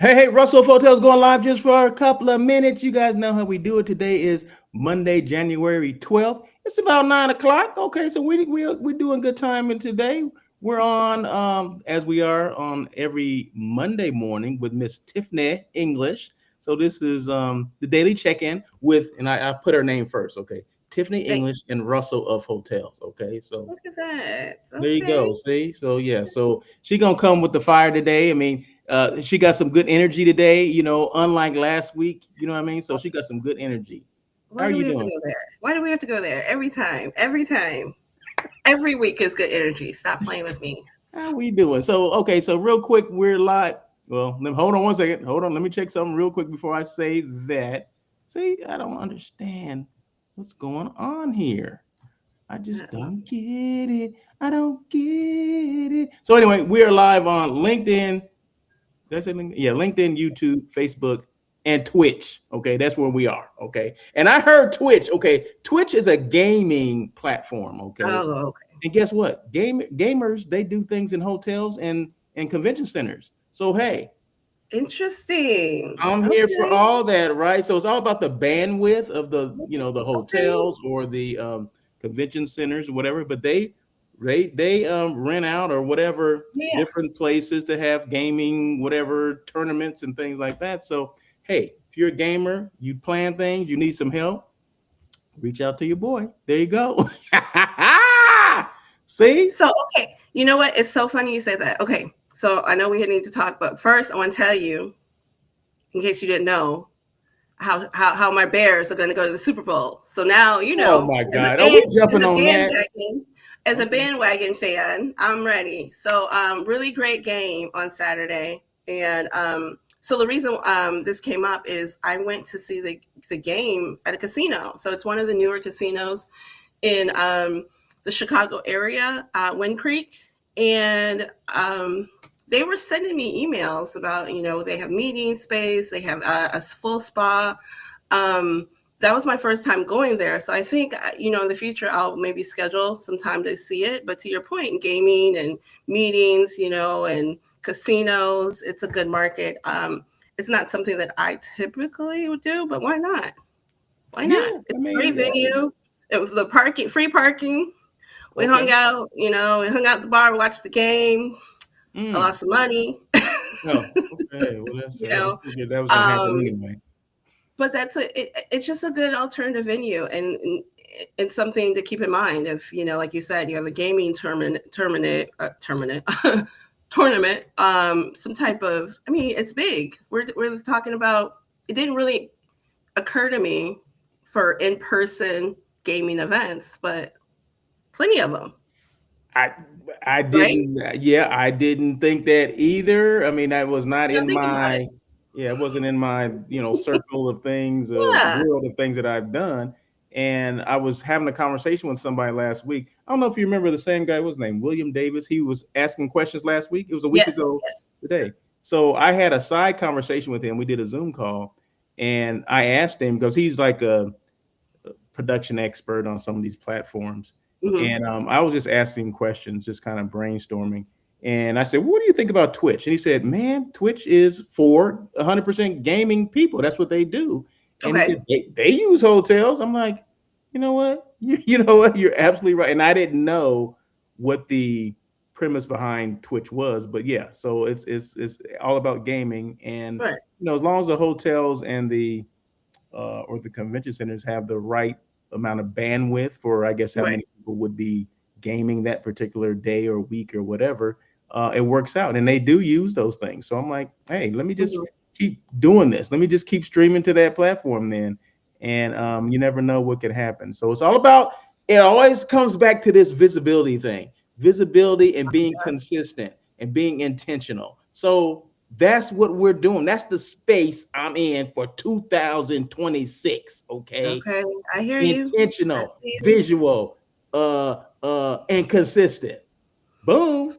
Hey, Russell Hotels going live just for a couple of minutes. You guys know how we do it. Today is Monday, January 12th. It's about 9 o'clock. Okay, so we're doing good timing today. We're on as we are on every Monday morning with Miss Tiffany English. So this is the daily check-in with, and I put her name first. Okay, Tiffany Thank English and Russell of Hotels. Okay, so Look at that. there you Okay. go. See, so yeah, so she gonna come with the fire today. I mean, she got some good energy today. Unlike last week. You know what I mean? So she got some good energy. How Why are do we you have to doing? go there? Why do we have to go there every time? Every time. Every week is good energy. Stop playing with me. How we doing? So okay, so real quick, we're live. Well, hold on one second. Hold on, let me check something real quick before I say that. See, I don't understand what's going on here. I just Uh-oh. don't get it. I don't get it. So anyway, we are live on LinkedIn. Did I say LinkedIn? Yeah, LinkedIn, YouTube, Facebook, and Twitch. Okay, that's where we are. Okay, and I heard Twitch. Okay, Twitch is a gaming platform. Okay, Oh, okay. and guess what? Gamers they do things in hotels and convention centers. So hey, Interesting. I'm here for Okay. all that, right? So it's all about the bandwidth of the Okay. hotels or the convention centers or whatever. But they rent out or whatever Yeah. different places to have gaming, whatever tournaments and things like that. So hey, if you're a gamer, you plan things, you need some help, reach out to your boy. There you go. See? So, okay. You know what? It's so funny you say that. Okay. So I know we need to talk, but first I want to tell you, in case you didn't know, how my Bears are going to go to the Super Bowl. So now you Oh know, my as a God. Are band, we jumping as a on that? bandwagon, as a Okay. bandwagon fan, I'm ready. So really great game on Saturday, and so the reason this came up is I went to see the game at a casino. So it's one of the newer casinos in the Chicago area, Wind Creek, and they were sending me emails about, they have meeting space, they have a full spa. Um, that was my first time going there. So I think, in the future, I'll maybe schedule some time to see it. But to your point, gaming and meetings, and casinos, it's a good market. It's not something that I typically would do, but why not? Why Yeah, not? I It's a great mean, venue. It was the parking, free parking. We hung okay. out, we hung out at the bar, watched the game. I Mm. lost some money, Oh, okay. Well, that's you I know. figured that was gonna happen Um, anyway. but it's just a good alternative venue and something to keep in mind if, like you said, you have a gaming tournament, tournament, some type of, I mean, it's big. We're talking about, it didn't really occur to me for in-person gaming events, but plenty of them, I I right? didn't. Yeah, I didn't think that either. I mean, that was not Now in think about it. my. Yeah, it wasn't in my circle of things, Yeah. world of things that I've done. And I was having a conversation with somebody last week. I don't know if you remember the same guy. What's his name? William Davis. He was asking questions last week. It was a week Yes. ago Yes. today. So I had a side conversation with him. We did a Zoom call, and I asked him because he's like a production expert on some of these platforms. Hmm. And I was just asking him questions, just kind of brainstorming. And I said, well, what do you think about Twitch? And he said, man, Twitch is for 100% gaming people. That's what they do. And he Okay. said, they use hotels. I'm like, you know what? You know what? You're absolutely right. And I didn't know what the premise behind Twitch was, but yeah, so it's all about gaming. And Right. as long as the hotels and the or the convention centers have the right amount of bandwidth for, I guess, how Right. many people would be gaming that particular day or week or whatever, it works out. And they do use those things. So I'm like, hey, let me just Hmm. keep doing this. Let me just keep streaming to that platform then. And you never know what could happen. So it's all about, it always comes back to this visibility thing, visibility and being consistent and being intentional. So that's what we're doing. That's the space I'm in for 2026. Okay. Okay. I hear you. I Intentional, see visual, and consistent. Boom.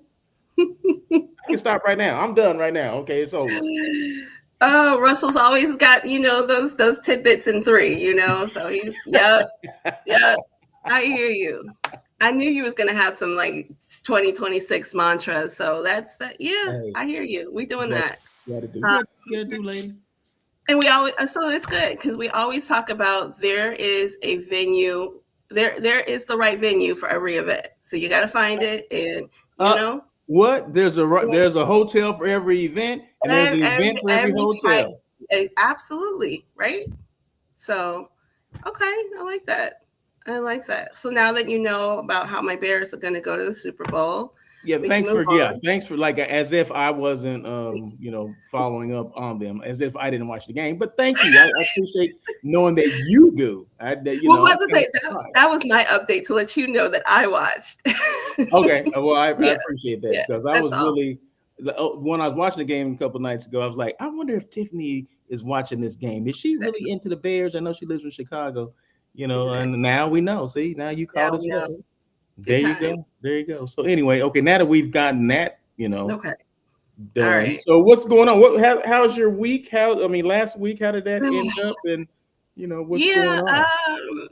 I can stop right now. I'm done right now. Okay, it's over. it. Oh, Russell's always got, those tidbits in three, so yep, yep. I hear you. I knew you was gonna have some like 2026 mantras. So that's that. Yeah, Hey, I hear you. We doing look, that. You gotta do. Uh, You gotta do, lady. and we always, so it's good because we always talk about there is a venue, there is the right venue for every event. So you got to find it, and you Uh, know, what? There's a hotel for every event, and there's an event for every every type, hotel. absolutely right. So okay, I like that. I like that. So now that you know about how my Bears are going to go to the Super Bowl, Yeah, we can move on. thanks for like as if I wasn't following up on them as if I didn't watch the game. But thank you. I appreciate knowing that you do. Well, I about to can't say that was my update to let you know that I watched. Okay, well, I Yeah, appreciate that yeah, because I that's was all. really when I was watching the game a couple nights ago, I was like, I wonder if Tiffany is watching this game. Is she really into the Bears? I know she lives in Chicago, and now we know. See, now you Now caught us we up. know. There Good you go. times. There you go. So anyway, okay, now that we've gotten that, Okay. All done. right. So what's going on? How's your week? Last week, how did that end up? And what's going Yeah. on?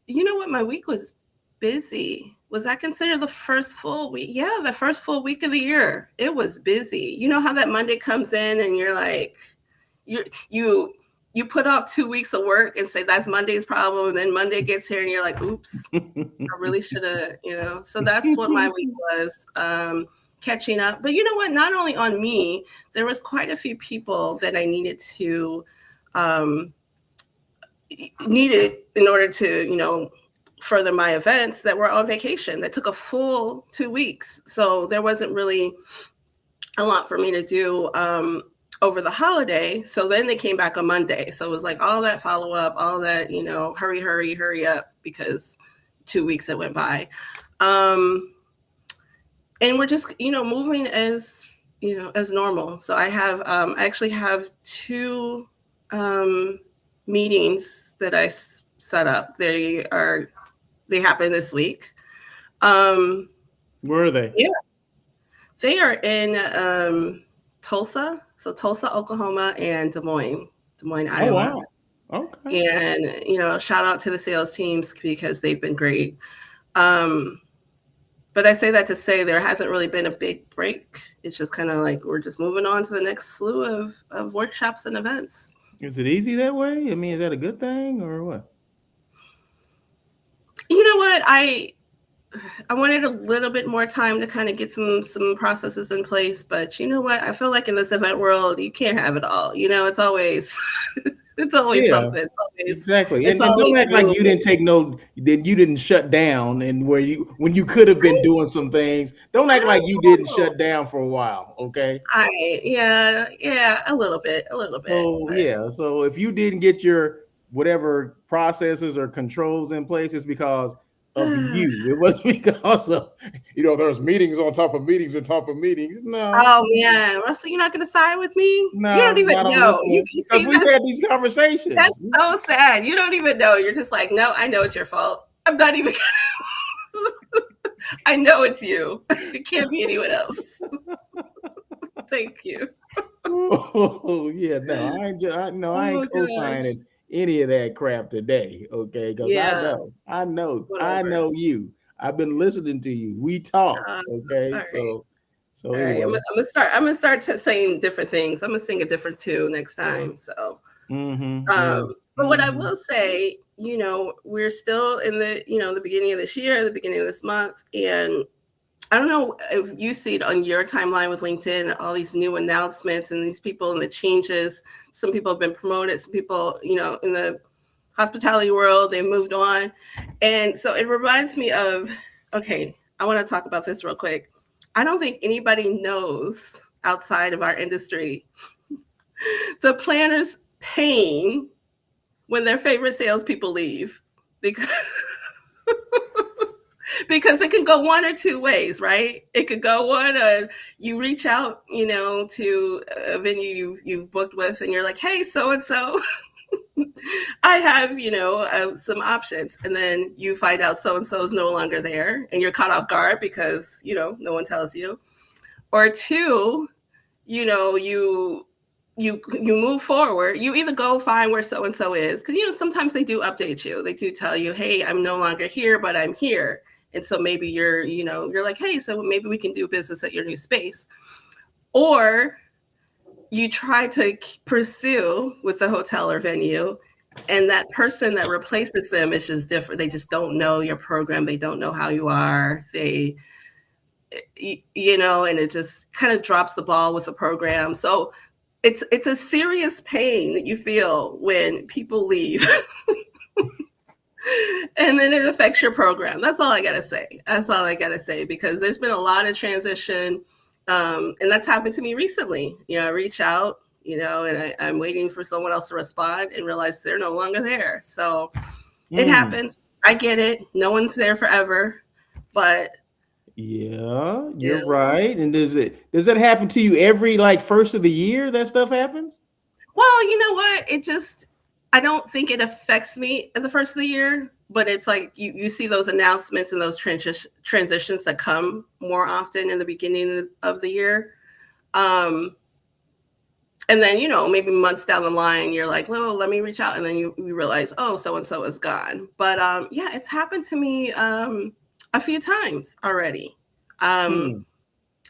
You know what? My week was busy. Was I considered the first full week? Yeah, the first full week of the year. It was busy. You know how that Monday comes in and you're like, you you put off 2 weeks of work and say that's Monday's problem, and then Monday gets here and you're like, oops, I really should have. So that's what my week was. Catching up. But you know what? Not only on me, there was quite a few people that I um, needed in order to, further my events that were on vacation that took a full 2 weeks. So there wasn't really a lot for me to do over the holiday. So then they came back on Monday. So it was like all that follow up, all that, hurry up because 2 weeks that went by. And we're just, moving as normal. So I actually have two meetings that I set up. They happen this week. Where are they? Yeah, they are in Tulsa. So Tulsa, Oklahoma, and Des Moines, Oh Iowa. wow. Okay. And shout out to the sales teams because they've been great. But I say that to say there hasn't really been a big break. It's just kind of like we're just moving on to the next slew of workshops and events. Is it easy that way? I mean, is that a good thing or what? You know what? I wanted a little bit more time to kind of get some processes in place, but you know what? I feel like in this event world, you can't have it all. It's always it's always Yeah, something. exactly. It's And don't always act like you moving. didn't that you didn't shut down and when you could have been doing some things. Don't act like you didn't I shut down for a while. Okay. yeah, a little bit. So yeah, so if you didn't get your whatever processes or controls in place, it's because of But you. It wasn't because of there's meetings on top of meetings on top of meetings. No, oh man, Russell, you're not gonna side with me? You don't no, even not on know. this You, one you because see, we've had these conversations. that's so sad. You don't even know. You're just like, no, I know it's your fault. I'm not even. I know it's you. It can't be anyone else. Thank you. Oh yeah, no, I Oh ain't gosh. co-signing any of that crap today. Okay, because Yeah. I Whatever. know you. I've been listening to you. We talk. Uh, Okay, all right. so All right. I'm anyway. gonna start. Saying different things. I'm gonna sing a different tune next time. So. Mm-hmm, But what I mm-hmm. will say, we're still in the beginning of this year, the beginning of this month, and I don't know if you see it on your timeline with LinkedIn, all these new announcements and these people and the changes. Some people have been promoted, some people, in the hospitality world, they moved on. And so it reminds me of, okay, I want to talk about this real quick. I don't think anybody knows outside of our industry the planner's pain when their favorite salespeople leave because because it can go one or two ways, right? It could go one, you reach out, to a venue you've booked with, and you're like, hey, so and so, I have, some options, and then you find out so and so is no longer there, and you're caught off guard because no one tells you. Or two, you move forward. You either go find where so and so is, because sometimes they do update you. They do tell you, hey, I'm no longer here, but I'm here. And so maybe you're like, hey, so maybe we can do business at your new space. Or you try to pursue with the hotel or venue, and that person that replaces them is just different. They just don't know your program. They don't know how you are. And it just kind of drops the ball with the program. So it's a serious pain that you feel when people leave. And then it affects your program. That's all I gotta say. That's all I gotta say, because there's been a lot of transition, and that's happened to me recently. I reach out, and I'm waiting for someone else to respond and realize they're no longer there. So it happens. I get it. No one's there forever, but Yeah, yeah. you're right. And does that happen to you every like first of the year that stuff happens? Well, you know what? I don't think it affects me at the first of the year, but it's like you see those announcements and those transitions that come more often in the beginning of the year. And then, maybe months down the line, you're like, well, let me reach out. And then you realize, oh, so-and-so is gone. But yeah, it's happened to me a few times already. I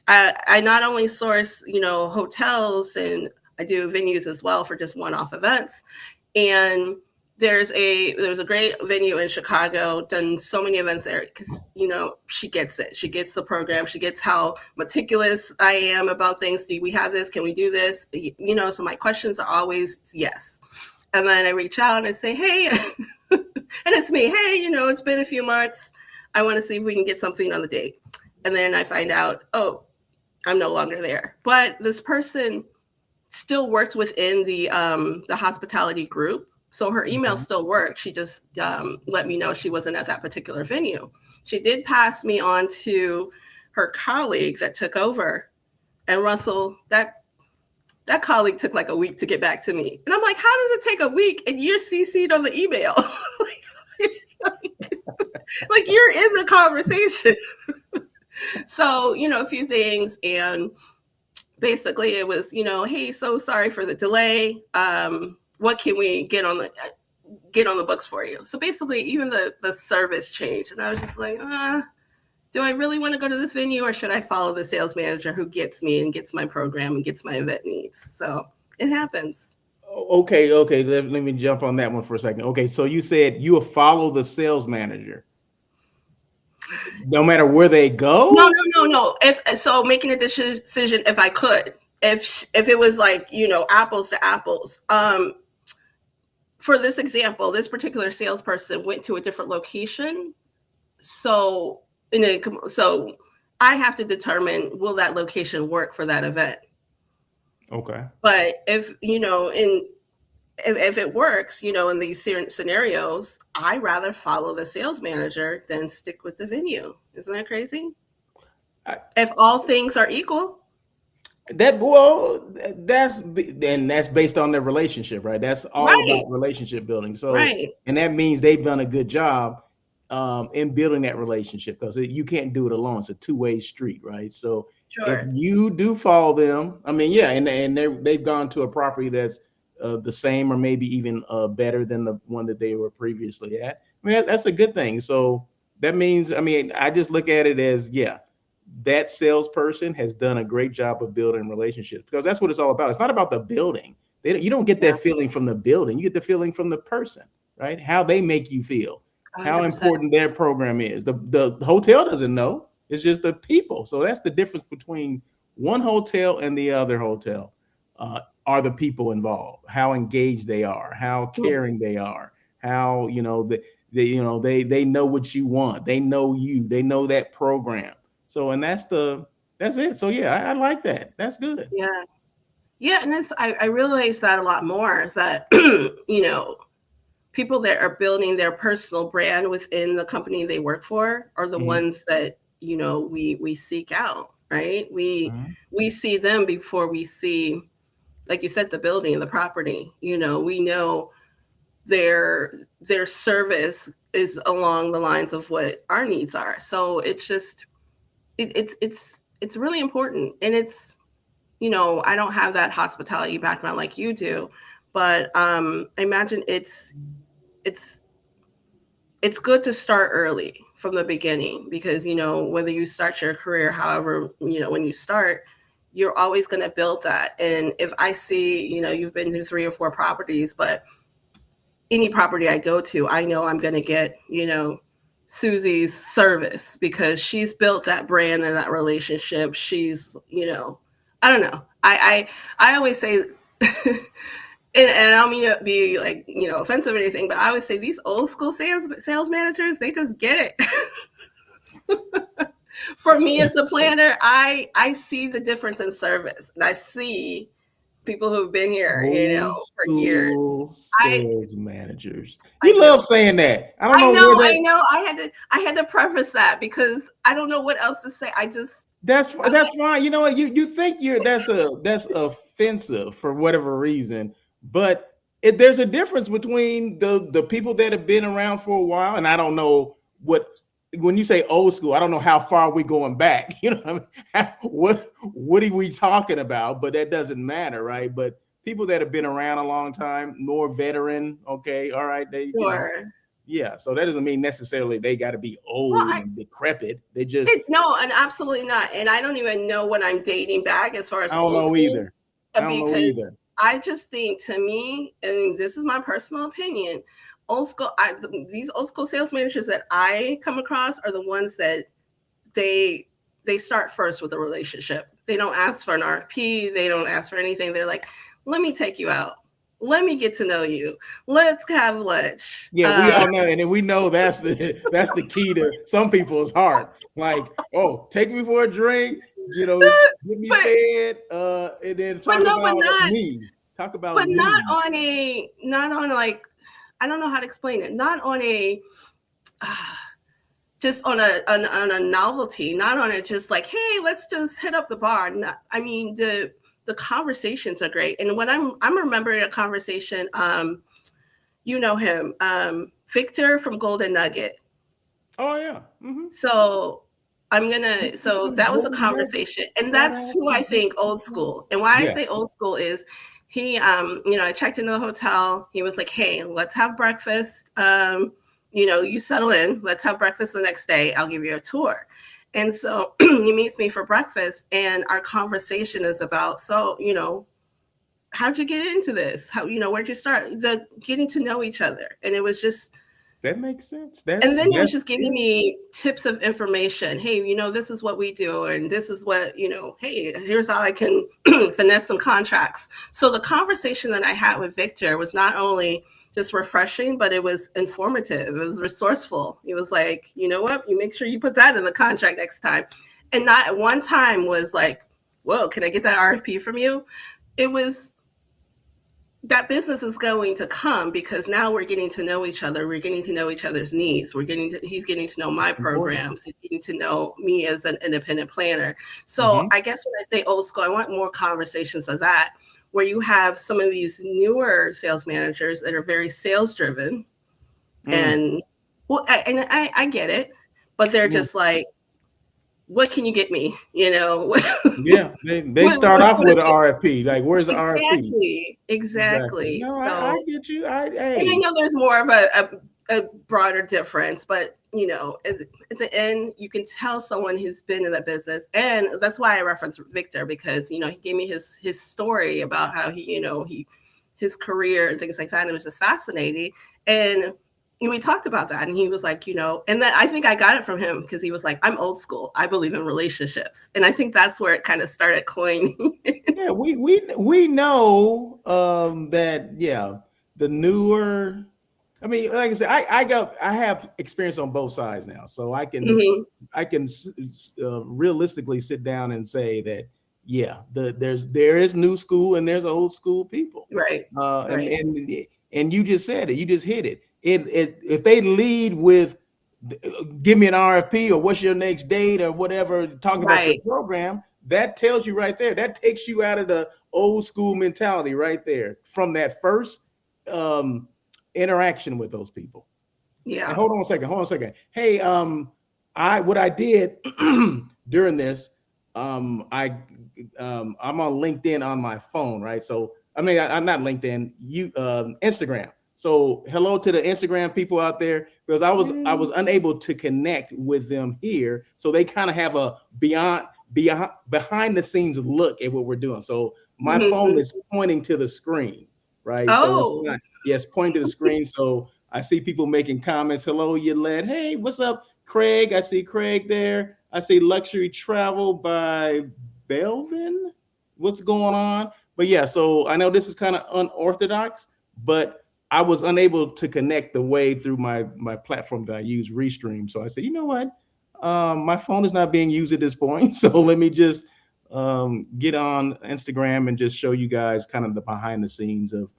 not only source, hotels, and I do venues as well for just one-off events. And there's a great venue in Chicago, done so many events there because, she gets it. She gets the program. She gets how meticulous I am about things. Do we have this? Can we do this? So my questions are always yes. And then I reach out and I say, hey, and it's me. Hey, it's been a few months. I want to see if we can get something on the date. And then I find out, oh, I'm no longer there. But this person still worked within the hospitality group. So her email still worked. She just let me know she wasn't at that particular venue. She did pass me on to her colleague that took over. And Russell, that colleague took like a week to get back to me. And I'm like, how does it take a week and you're CC'd on the email? like you're in the conversation. So, a few things. And basically it was, hey, so sorry for the delay. What can we get on the books for you? So basically even the service changed. And I was just like, do I really want to go to this venue, or should I follow the sales manager who gets me and gets my program and gets my event needs? So it happens. Okay. Let me jump on that one for a second. Okay, so you said you will follow the sales manager no matter where they go? No. If so, making a decision if I could, if it was like, apples to apples. For this example, this particular salesperson went to a different location. So I have to determine, will that location work for that event? Okay. But if it works, in these scenarios, I rather follow the sales manager than stick with the venue. Isn't that crazy? If all things are equal. That's based on their relationship, right? That's all Right. about relationship building. So, Right. and that means they've done a good job in building that relationship, because you can't do it alone. It's a two-way street, right? So if Sure. you do follow them, I mean, yeah, and they've gone to a property that's the same or maybe even better than the one that they were previously at. I mean, that's a good thing. So that means, I mean, I just look at it as, yeah, that salesperson has done a great job of building relationships, because that's what it's all about. It's not about the building. You don't get that feeling from the building. You get the feeling from the person, right? How they make you feel, 100%. how important their program is. The hotel doesn't know. It's just the people. So that's the difference between one hotel and the other hotel. Are the people involved? How engaged they are? How caring they are? How they know what you want. They know you. They know that program. So, and that's it. So yeah, I like that. That's good. Yeah, and I realize that a lot more, that people that are building their personal brand within the company they work for are the ones that we seek out, right? We see them before we see, like you said, the building and the property. We know their service is along the lines of what our needs are. So it's just it's really important. And it's I don't have that hospitality background like you do, but I imagine it's good to start early from the beginning, because whether you start your career however when you start, you're always going to build that. And if I see, you've been through 3 or 4 properties, but any property I go to, I know I'm going to get, Susie's service because she's built that brand and that relationship. She's, I don't know. I always say, and I don't mean to be like, offensive or anything, but I always say these old school sales managers, they just get it. For me as a planner, I see the difference in service, and I see people who've been here, Old for years. school sales managers. I You love do. saying that. I don't I know know, where that. I know. I had to preface that because I don't know what else to say. That's fine. You know what? You think that's offensive for whatever reason, but there's a difference between the people that have been around for a while, and I don't know what when you say old school, I don't know how far we going back. You know, what are we talking about? But that doesn't matter, right? But people that have been around a long time, more veteran. Okay, all right, sure. Yeah, so that doesn't mean necessarily they got to be Well, old and decrepit. They just no, and absolutely not. And I don't even know what I'm dating back as far as I don't old know school, either. I don't know because either. I just think, to me, and this is my personal opinion, old school. These old school sales managers that I come across are the ones that they start first with a relationship. They don't ask for an RFP. They don't ask for anything. They're like, let me take you out. Let me get to know you. Let's have lunch. Yeah, we all know, and we know that's the key to some people's heart. Like, oh, take me for a drink, get me fed, and then talk about me. Talk about but me. not on like, I don't know how to explain it. Not on a just on a novelty. Not on it just like, hey, let's just hit up the bar. I mean, the conversations are great. And when I'm remembering a conversation, you know him, Victor from Golden Nugget. Oh yeah. Mm-hmm. So so that was a conversation, and that's who I think old school. And why I say old school is he, I checked into the hotel. He was like, hey, let's have breakfast. You settle in, let's have breakfast the next day. I'll give you a tour. And so he meets me for breakfast, and our conversation is about, so, how'd you get into this? How, where'd you start? The getting to know each other. And it was just, that makes sense. And then he was just giving me tips of information. Hey, this is what we do, and this is what, hey, here's how I can finesse some contracts. So the conversation that I had with Victor was not only just refreshing, but it was informative. It was resourceful. It was like, you know what? You make sure you put that in the contract next time. And not at one time was like, whoa, can I get that RFP from you? It was, that business is going to come because now we're getting to know each other. We're getting to know each other's needs. He's getting to know my programs. He's getting to know me as an independent planner. So I guess when I say old school, I want more conversations of that, where you have some of these newer sales managers that are very sales driven. And I get it, but they're just like, what can you get me? Yeah, they start off with an RFP. Like, where's the RFP? Exactly. No, so, I get you. And I know there's more of a broader difference, but at the end, you can tell someone who's been in that business, and that's why I referenced Victor, because he gave me his story about how his career and things like that, and it was just fascinating. And we talked about that, and he was like, and then I think I got it from him because he was like, I'm old school. I believe in relationships. And I think that's where it kind of started coining. Yeah, we know that, the newer, I mean, like I said, I have experience on both sides now. So I can, realistically sit down and say that, there is new school and there's old school people. Right. And you just said it, you just hit it. If they lead with give me an RFP or what's your next date or whatever, talking about your program, that tells you right there. That takes you out of the old school mentality right there from that first interaction with those people. Yeah. And hold on a second. Hey, what I did during this, I'm on LinkedIn on my phone, right? So I'm not LinkedIn, Instagram. So hello to the Instagram people out there, because I was unable to connect with them here. So they kind of have a behind the scenes look at what we're doing. So my phone Mhm. is pointing to the screen, right? So it's Oh. not, yes, pointing to the screen. So I see people making comments. Hello, Yolette. Hey, what's up, Craig? I see Craig there. I see Luxury Travel by Belvin. What's going on? But yeah, so I know this is kind of unorthodox, but I was unable to connect the way through my platform that I use, Restream. So I said, you know what? My phone is not being used at this point, so let me just get on Instagram and just show you guys kind of the behind the scenes of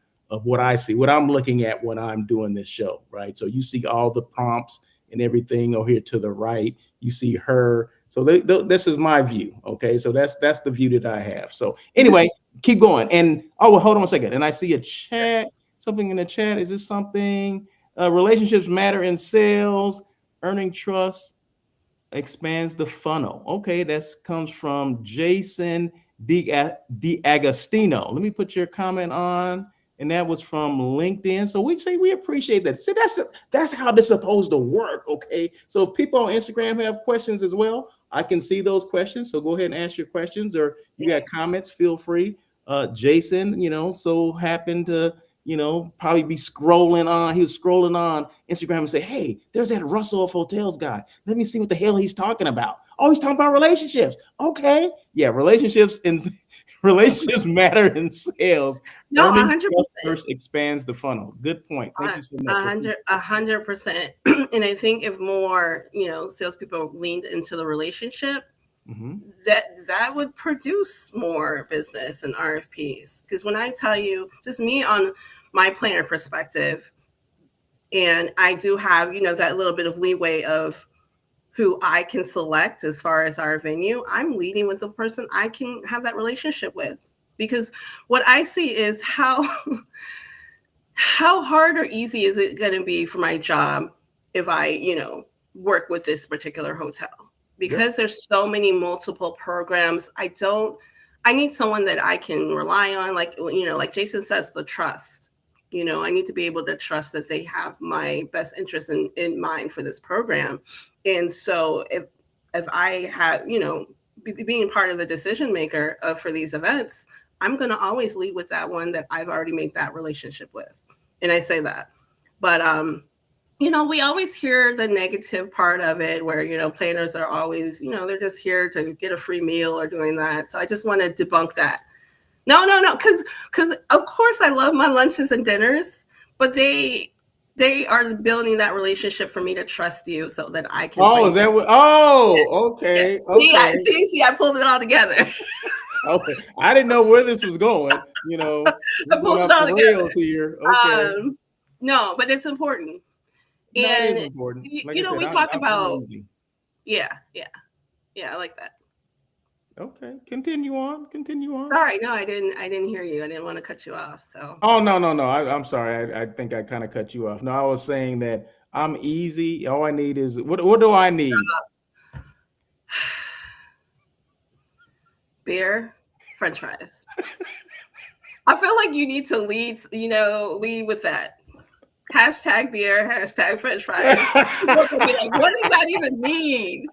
what I see, what I'm looking at when I'm doing this show, right? So you see all the prompts and everything over here to the right. You see her. So this is my view. Okay, so that's the view that I have. So anyway, keep going. And oh, well, hold on a second. And I see a chat. Something in the chat. Is this something? Relationships matter in sales. Earning trust expands the funnel. Okay, that comes from Jason D'Agostino. Let me put your comment on, and that was from LinkedIn. So we say we appreciate that. So that's how this is supposed to work. Okay, so if people on Instagram have questions as well, I can see those questions. So go ahead and ask your questions, or you got comments, feel free. Jason, so happened to probably be scrolling on. He was scrolling on Instagram and say, hey, there's that Russell of Hotels guy. Let me see what the hell he's talking about. Oh, he's talking about relationships. Okay. Yeah, relationships matter in sales. No, Earning 100%. trust first expands the funnel. Good point. Thank you so much. 100%. And I think if more, salespeople leaned into the relationship, that would produce more business and RFPs. Because when I tell you, just me on my planner perspective, and I do have, that little bit of leeway of who I can select as far as our venue, I'm leading with the person I can have that relationship with. Because what I see is how hard or easy is it going to be for my job if I, work with this particular hotel? Because there's so many multiple programs. I need someone that I can rely on. Like, like Jason says, the trust. I need to be able to trust that they have my best interest in mind for this program. And so if I have, being part of the decision maker for these events, I'm going to always lead with that one that I've already made that relationship with. And I say that. But, we always hear the negative part of it where, planners are always, they're just here to get a free meal or doing that. So I just want to debunk that. No. Because of course I love my lunches and dinners, but they are building that relationship for me to trust you so that I can. Oh, is that what? Oh, okay. Yeah. Okay. See, I pulled it all together. Okay. I didn't know where this was going. I pulled it all together. Rails here. Okay. No, but it's important. That is important. Like I said, we talk about. Easy. Yeah, I like that. Okay, continue on. Sorry, no, I didn't hear you. I didn't want to cut you off. So. Oh no. I'm sorry. I think I kind of cut you off. No, I was saying that I'm easy. All I need is what do I need? Beer, French fries. I feel like you need to lead with that. Hashtag beer, hashtag French fries. Like, what does that even mean?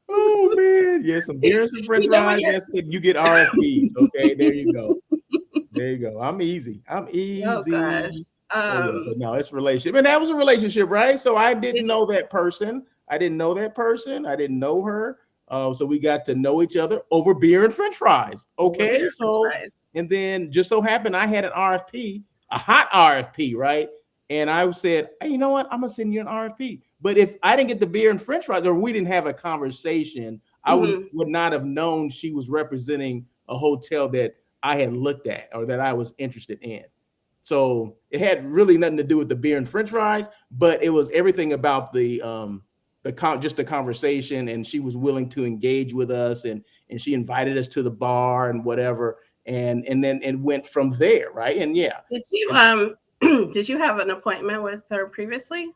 Oh man, yeah, some beer, some French fries. Yes, you get RFPs. Okay, there you go. I'm easy. Oh gosh. But no, it's a relationship, and that was a relationship, right? So I didn't know that person. I didn't know her. So we got to know each other over beer and French fries. Okay, and then just so happened I had an RFP, a hot RFP, right? And I said, hey, you know what? I'm gonna send you an RFP. But if I didn't get the beer and French fries, or we didn't have a conversation, I would not have known she was representing a hotel that I had looked at or that I was interested in. So it had really nothing to do with the beer and French fries, but it was everything about the conversation, and she was willing to engage with us, and she invited us to the bar and whatever, and then it went from there, right? And yeah. Did you did you have an appointment with her previously?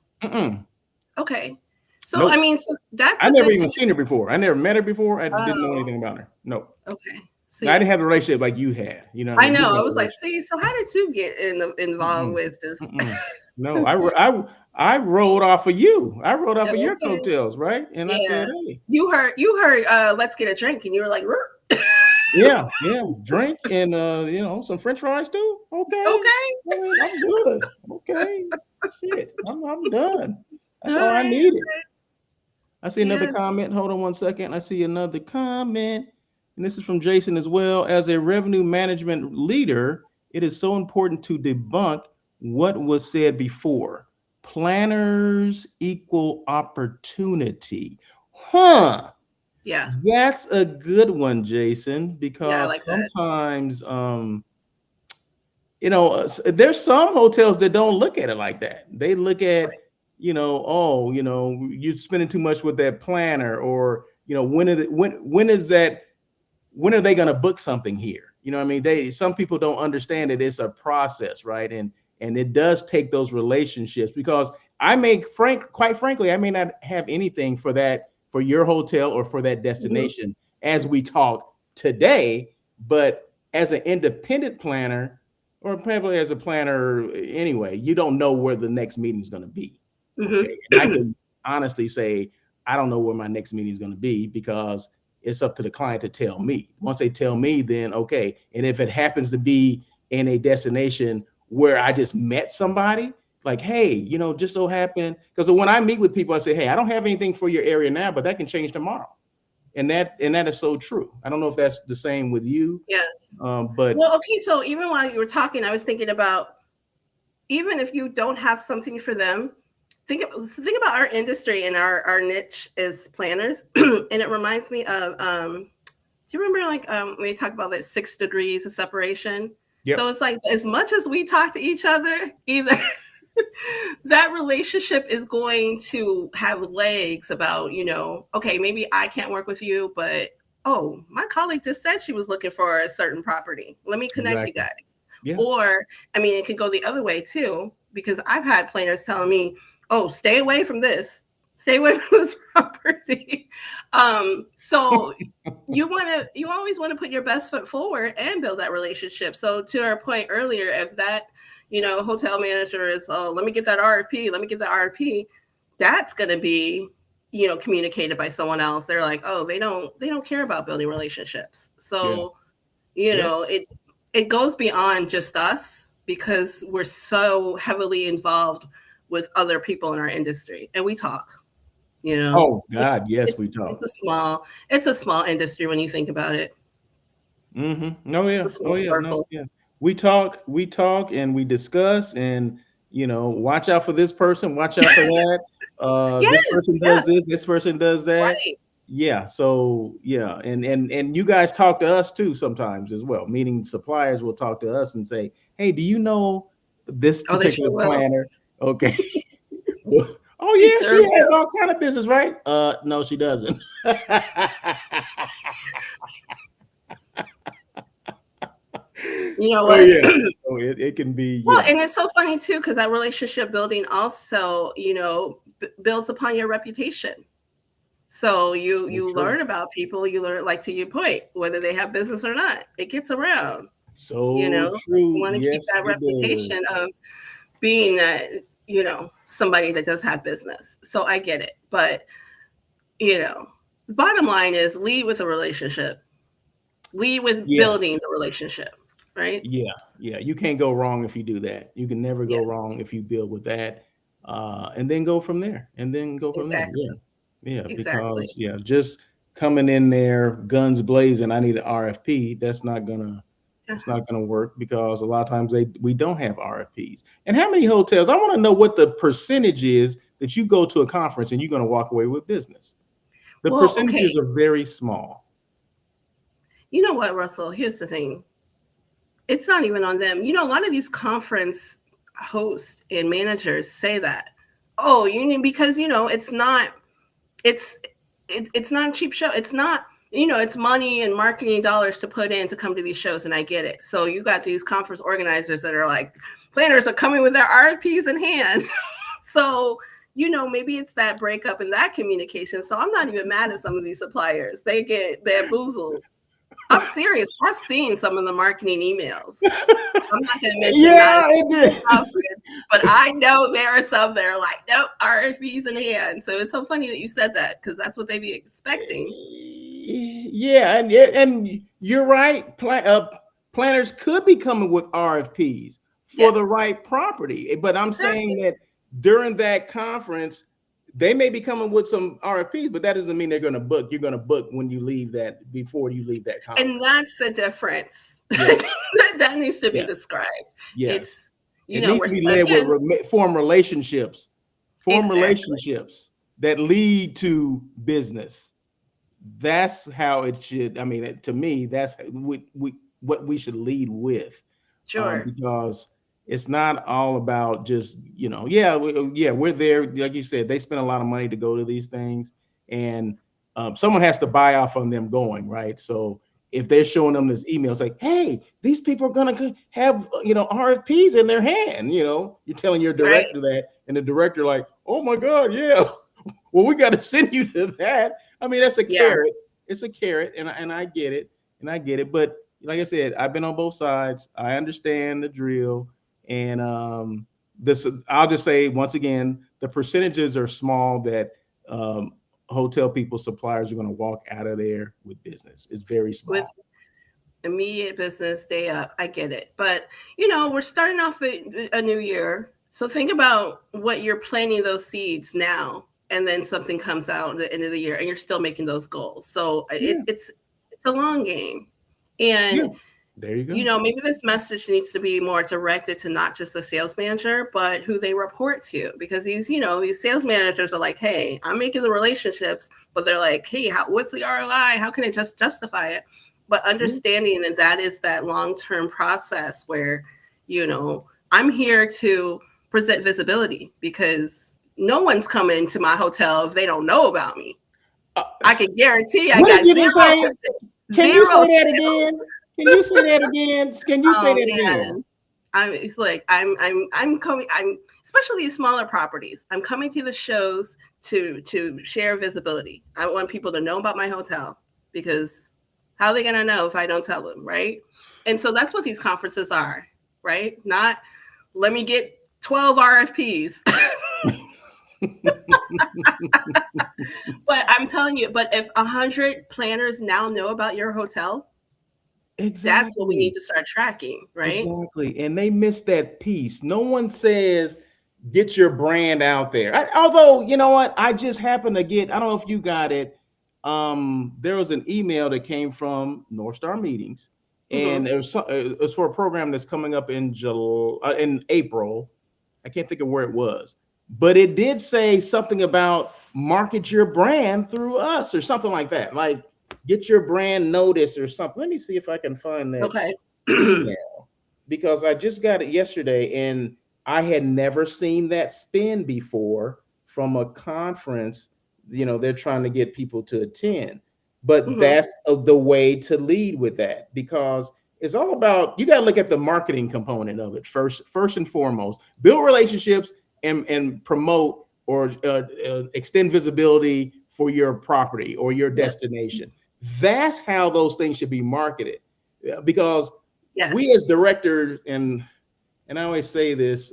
Okay. So nope. I mean, so that's I never even seen her before. I never met her before. I didn't know anything about her. No. Okay. So I didn't have a relationship like you had. I know. I was like, see, so how did you get involved with this? No, I rolled off of you. I rolled off of your Okay. coattails, right? And I said, Yeah. hey, You heard let's get a drink and you were like, yeah, drink and some French fries too. Okay, okay. I mean, I'm good. Okay, shit, I'm done. All That's all I right. needed. I see another Yes. comment. Hold on one second. I see another comment, and this is from Jason as well. As a revenue management leader, it is so important to debunk what was said before. Planners equal opportunity. Huh. Yeah. That's a good one, Jason, Yeah, I because like that. sometimes there's some hotels that don't look at it like that. They look at, oh, you're spending too much with that planner, or when are they going to book something here? You know what I mean? Some people don't understand that it's a process, right? And it does take those relationships, because quite frankly, I may not have anything for your hotel or for that Mhm. destination as we talk today, but as an independent planner, or probably as a planner anyway, you don't know where the next meeting is going to be. Okay. And I Mhm. can honestly say, I don't know where my next meeting is going to be, because it's up to the client to tell me. Once they tell me, then okay. And if it happens to be in a destination where I just met somebody, like, hey, just so happened, because when I meet with people, I say, hey, I don't have anything for your area now, but that can change tomorrow. And that is so true. I don't know if that's the same with you, Yes. but Well, okay, so even while you were talking, I was thinking about, even if you don't have something for them, think about our industry and our niche as planners. And it reminds me of do you remember when we talk about that 6 degrees of separation? So yep, it's like, as much as we talk to each other, either that relationship is going to have legs about, okay, maybe I can't work with you, but oh, my colleague just said she was looking for a certain property. Let me connect you exactly. guys. Yeah. Or, I mean, it could go the other way too, because I've had planners telling me, oh, stay away from this. Stay away from this property. So you always want to put your best foot forward and build that relationship. So to our point earlier, if that hotel manager is, oh, let me get that RFP, that's going to be communicated by someone else. They're like, oh, they don't care about building relationships. Yeah. So Yeah. it goes beyond just us, because we're so heavily involved with other people in our industry, and we talk. Oh God, yes, It's we it's talk. a small industry when you think about it. Oh yeah. It's a small Oh yeah. No, circle. yeah. We talk and we discuss, and watch out for this person, watch out for that. This Yes, person does yes, this person does that. right. Yeah. So yeah, and you guys talk to us too sometimes as well. Meaning suppliers will talk to us and say, hey, do you know this Oh, they particular sure will. planner? Okay. Oh They yeah, she sure has will. all kind of business, right? No, she doesn't. You know So what? yeah, so it can be, Well, and it's so funny too, because that relationship building also, builds upon your reputation. So so you true. learn about people, you learn, like, to your point, whether they have business or not, it gets around. So You true. want to keep Yes, that it does. reputation of being that, somebody that does have business. So I get it. But, you know, the bottom line is, lead with a relationship. Lead with building Yes. the relationship, right? Yeah. Yeah. You can't go wrong if you do that. You can never go Yes, wrong if you build with that. And then go from there. And then go from there. Yeah. exactly. Yeah. Exactly. Because just coming in there guns blazing, I need an RFP. That's not gonna work, because a lot of times we don't have RFPs. And how many hotels? I want to know what the percentage is that you go to a conference and you're going to walk away with business. The Well, okay. percentages are very small. You know what, Russell? Here's the thing. It's not even on them. A lot of these conference hosts and managers say that. Oh, you need, because it's it's not a cheap show. It's not, it's money and marketing dollars to put in to come to these shows, and I get it. So you got these conference organizers that are like, planners are coming with their RFPs in hand. So, maybe it's that breakup in that communication. So I'm not even mad at some of these suppliers. They get bamboozled. I'm serious. I've seen some of the marketing emails. I'm not going to mention Yeah, it is. but I know there are some that are like, nope, RFPs in hand. So it's so funny that you said that because that's what they be expecting. Yeah, and you're right. Planners could be coming with RFPs for the Yes, right property, but I'm saying exactly. that during that conference, they may be coming with some RFPs, but that doesn't mean they're going to book. You're going to book when you leave that before you leave that And conference. that's the difference. Yes, That needs to be yes, described. yes. It's, It needs we're, to be led with again, form exactly. relationships that lead to business. That's how it should. I mean, to me, that's what we should lead with, Sure. because it's not all about just yeah, we're there. Like you said, they spend a lot of money to go to these things, and someone has to buy off on them going, right. So if they're showing them this email, it's like, hey, these people are gonna have RFPs in their hand. You're telling your Right. director that, and the director like, oh my god, yeah. Well, we got to send you to that. I mean, that's a Yeah. carrot. It's a carrot, and I get it, But like I said, I've been on both sides. I understand the drill, and this. I'll just say once again, the percentages are small that um, hotel people, suppliers are going to walk out of there with business. It's very With small. immediate business day up. I get it. But, we're starting off a new year. So think about what you're planting those seeds now. And then something comes out at the end of the year and you're still making those goals. So Yeah, it's a long game. yeah. And, There you go. maybe this message needs to be more directed to not just the sales manager, but who they report to. Because these sales managers are like, hey, I'm making the relationships, but they're like, hey, what's the ROI? How can I just justify it? But Yeah. understanding that is that long-term process where, I'm here to present visibility because no one's coming to my hotel if they don't know about me. Uh, I can guarantee I what did got you just say? 0%, Can you say zero that sales. again? Can you say that again? Can you say Oh that again? man. It's like I'm coming. I'm especially these smaller properties. I'm coming to the shows to share visibility. I want people to know about my hotel because how are they gonna know if I don't tell them, right? And so that's what these conferences are, right? Not let me get 12 RFPs. But I'm telling you, but if 100 planners now know about your hotel, that's what we need Exactly. to start tracking, right? Exactly. And they miss that piece. No one says get your brand out there. Although, you know what? I just happened to get, I don't know if you got it. There was an email that came from North Star Meetings, and Mm-hmm. it was for a program that's coming up in in April. I can't think of where it was, but it did say something about market your brand through us or something like that. Like get your brand notice or something. Let me see if I can find that Okay. email, because I just got it yesterday and I had never seen that spin before from a conference. They're trying to get people to attend, but Mm-hmm. that's the way to lead with that, because it's all about, you got to look at the marketing component of it first and foremost. Build relationships and promote or extend visibility for your property or your Yes. destination. That's how those things should be marketed. Because we as Yes. directors, and I always say this,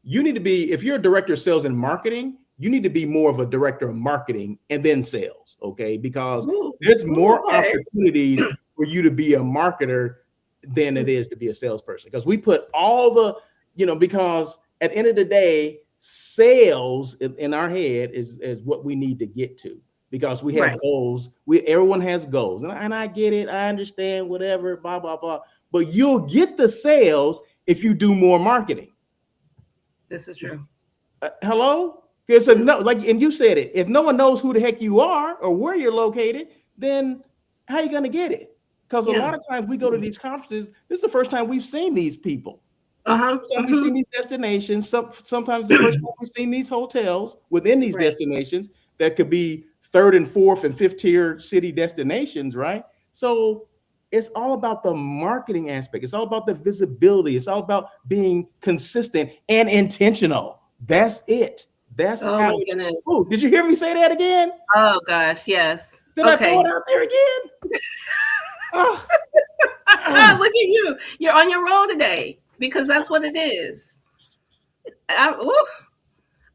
you need to be, if you're a director of sales and marketing, you need to be more of a director of marketing and then sales, okay? Because Ooh. there's Ooh, more okay. opportunities for you to be a marketer than it is to be a salesperson. Because we put all the, because at the end of the day, sales in our head is what we need to get to, because we have Right. goals. Everyone has goals, and I get it. I understand, whatever, blah blah blah. But you'll get the sales if you do more marketing. This is true. Hello? Because if no, Mm-hmm. like, and you said it, if no one knows who the heck you are or where you're located, then how are you going to get it? Because a Yeah. lot of times we go to these conferences, this is the first time we've seen these people. Uh-huh. First time we've Mm-hmm. seen these destinations. Sometimes the first time we've seen these hotels within these Right. destinations that could be third and fourth and fifth tier city destinations, right? So it's all about the marketing aspect. It's all about the visibility. It's all about being consistent and intentional. That's it. That's Oh how. my goodness. Oh, did you hear me say that again? Oh gosh, yes. Did I throw it Okay. out there again? Oh, Look at you. You're on your roll today because that's what it is. Ooh.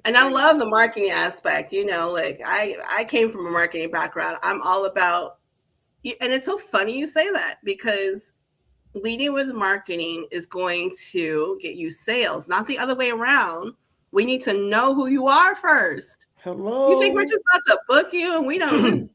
And I love the marketing aspect. Like I came from a marketing background. I'm all about, and it's so funny you say that because leading with marketing is going to get you sales, not the other way around. We need to know who you are first. You think we're hello. just about to book you and we don't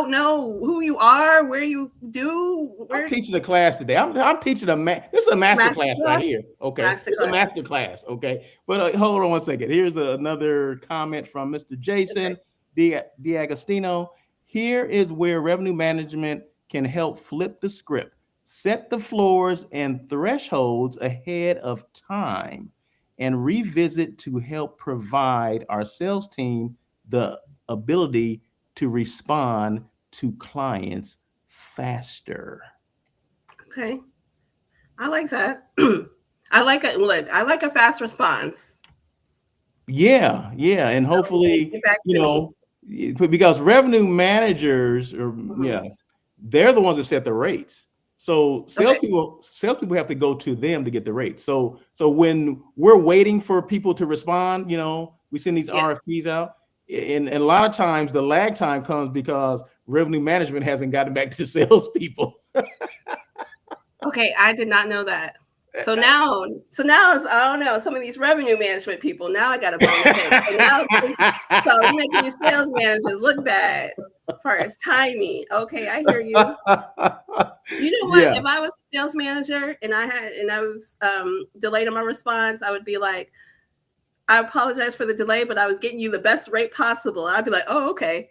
know who you are, where you do, I'm where teaching a class today. I'm teaching this is a master master class right here. class? Okay, Master it's a master class. class. Okay, but hold on one second. Here's another comment from Mr. Okay. Jason Diagostino. Here is where revenue management can help flip the script, set the floors and thresholds ahead of time, and revisit to help provide our sales team the ability to respond to clients faster. Okay. I like that. I like it. Look, I like a fast response. Yeah, yeah, and Okay, hopefully, get back you to me. know, because revenue managers or Mhm. yeah, they're the ones that set the rates. So Okay. salespeople have to go to them to get the rates. So when we're waiting for people to respond, we send these Yes. RFPs out, and a lot of times the lag time comes because revenue management hasn't gotten back to salespeople. Okay, I did not know that. So now it's, I don't know, some of these revenue management people. Now I got a bone to pick. So you're making these sales managers look bad for its timing. Okay, I hear you. You know what? Yeah. If I was a sales manager and I was delayed on my response, I would be like, I apologize for the delay, but I was getting you the best rate possible. I'd be like, oh, okay.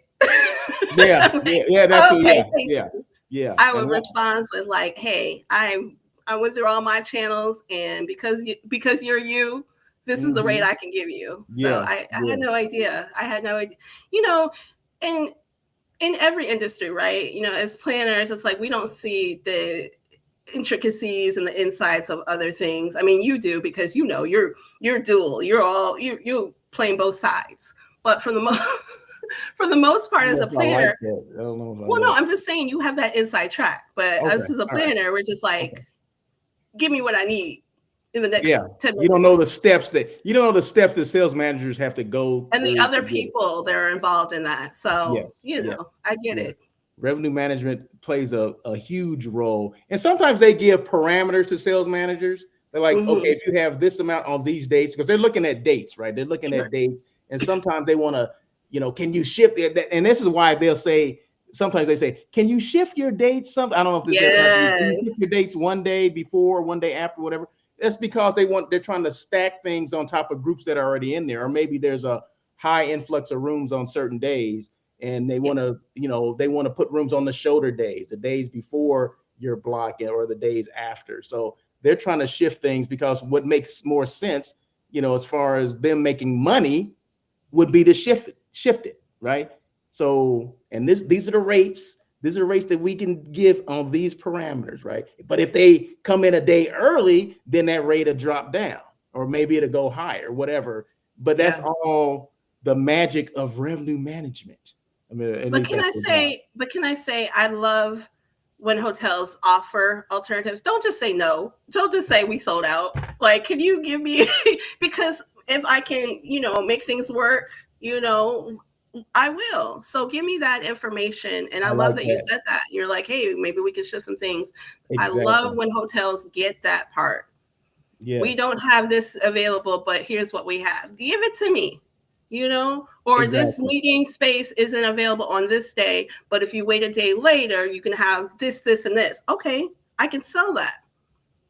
Yeah, Like, yeah, yeah. That's what. okay, Yeah, thank yeah, you. yeah. I And would respond with like, hey, I went through all my channels, and because you're you, this is the rate mhm. I can give you. So Yeah, I yeah, had no idea. I had no idea. You know, and in every industry, right? As planners, it's like we don't see the intricacies and the insights of other things. I mean, you do because you're dual. You're playing both sides. But for the most for the most I part, don't as know a if I like planner, that. I don't know if I well, no, like. I'm just saying you have that inside track. But Okay, us as a all right, planner, we're just okay. like, give me what I need in the Yeah, next 10 you don't know the minutes. steps that sales managers have to go And the through other to get it. people that are involved in that. So, Yes, yes, I get yes. it. Revenue management plays a huge role, and sometimes they give parameters to sales managers. They're like, okay, Hmm. if you have this amount on these dates, because they're looking at dates, right? They're looking Sure. at dates, and sometimes they want to, can you shift it? And this is why they'll say, sometimes they say, can you shift your dates? Something I don't know if this ever happened. Can you shift Yes. your dates one day before, one day after, whatever? That's because they're trying to stack things on top of groups that are already in there, or maybe there's a high influx of rooms on certain days and they Yes. want to put rooms on the shoulder days, the days before your block or the days after. So they're trying to shift things because what makes more sense, as far as them making money, would be to shift it, right? So, and these are the rates. These are the rates that we can give on these parameters, right? But if they come in a day early, then that rate will drop down, or maybe it'll go higher, whatever. But that's Yeah. all the magic of revenue management. I mean, at But least can that's I the job. say, I love when hotels offer alternatives. Don't just say no. Don't just say we sold out. Like, can you give me because if I can, make things work, I will. So give me that information. And I I love like that you that. said that. You're like, hey, maybe we can shift some things. I love Exactly. when hotels get that part. We Yes. don't have this available, but here's what we have. Give it to me, or this Exactly. meeting space isn't available on this day, but if you wait a day later, you can have this, and this. Okay, I can sell that.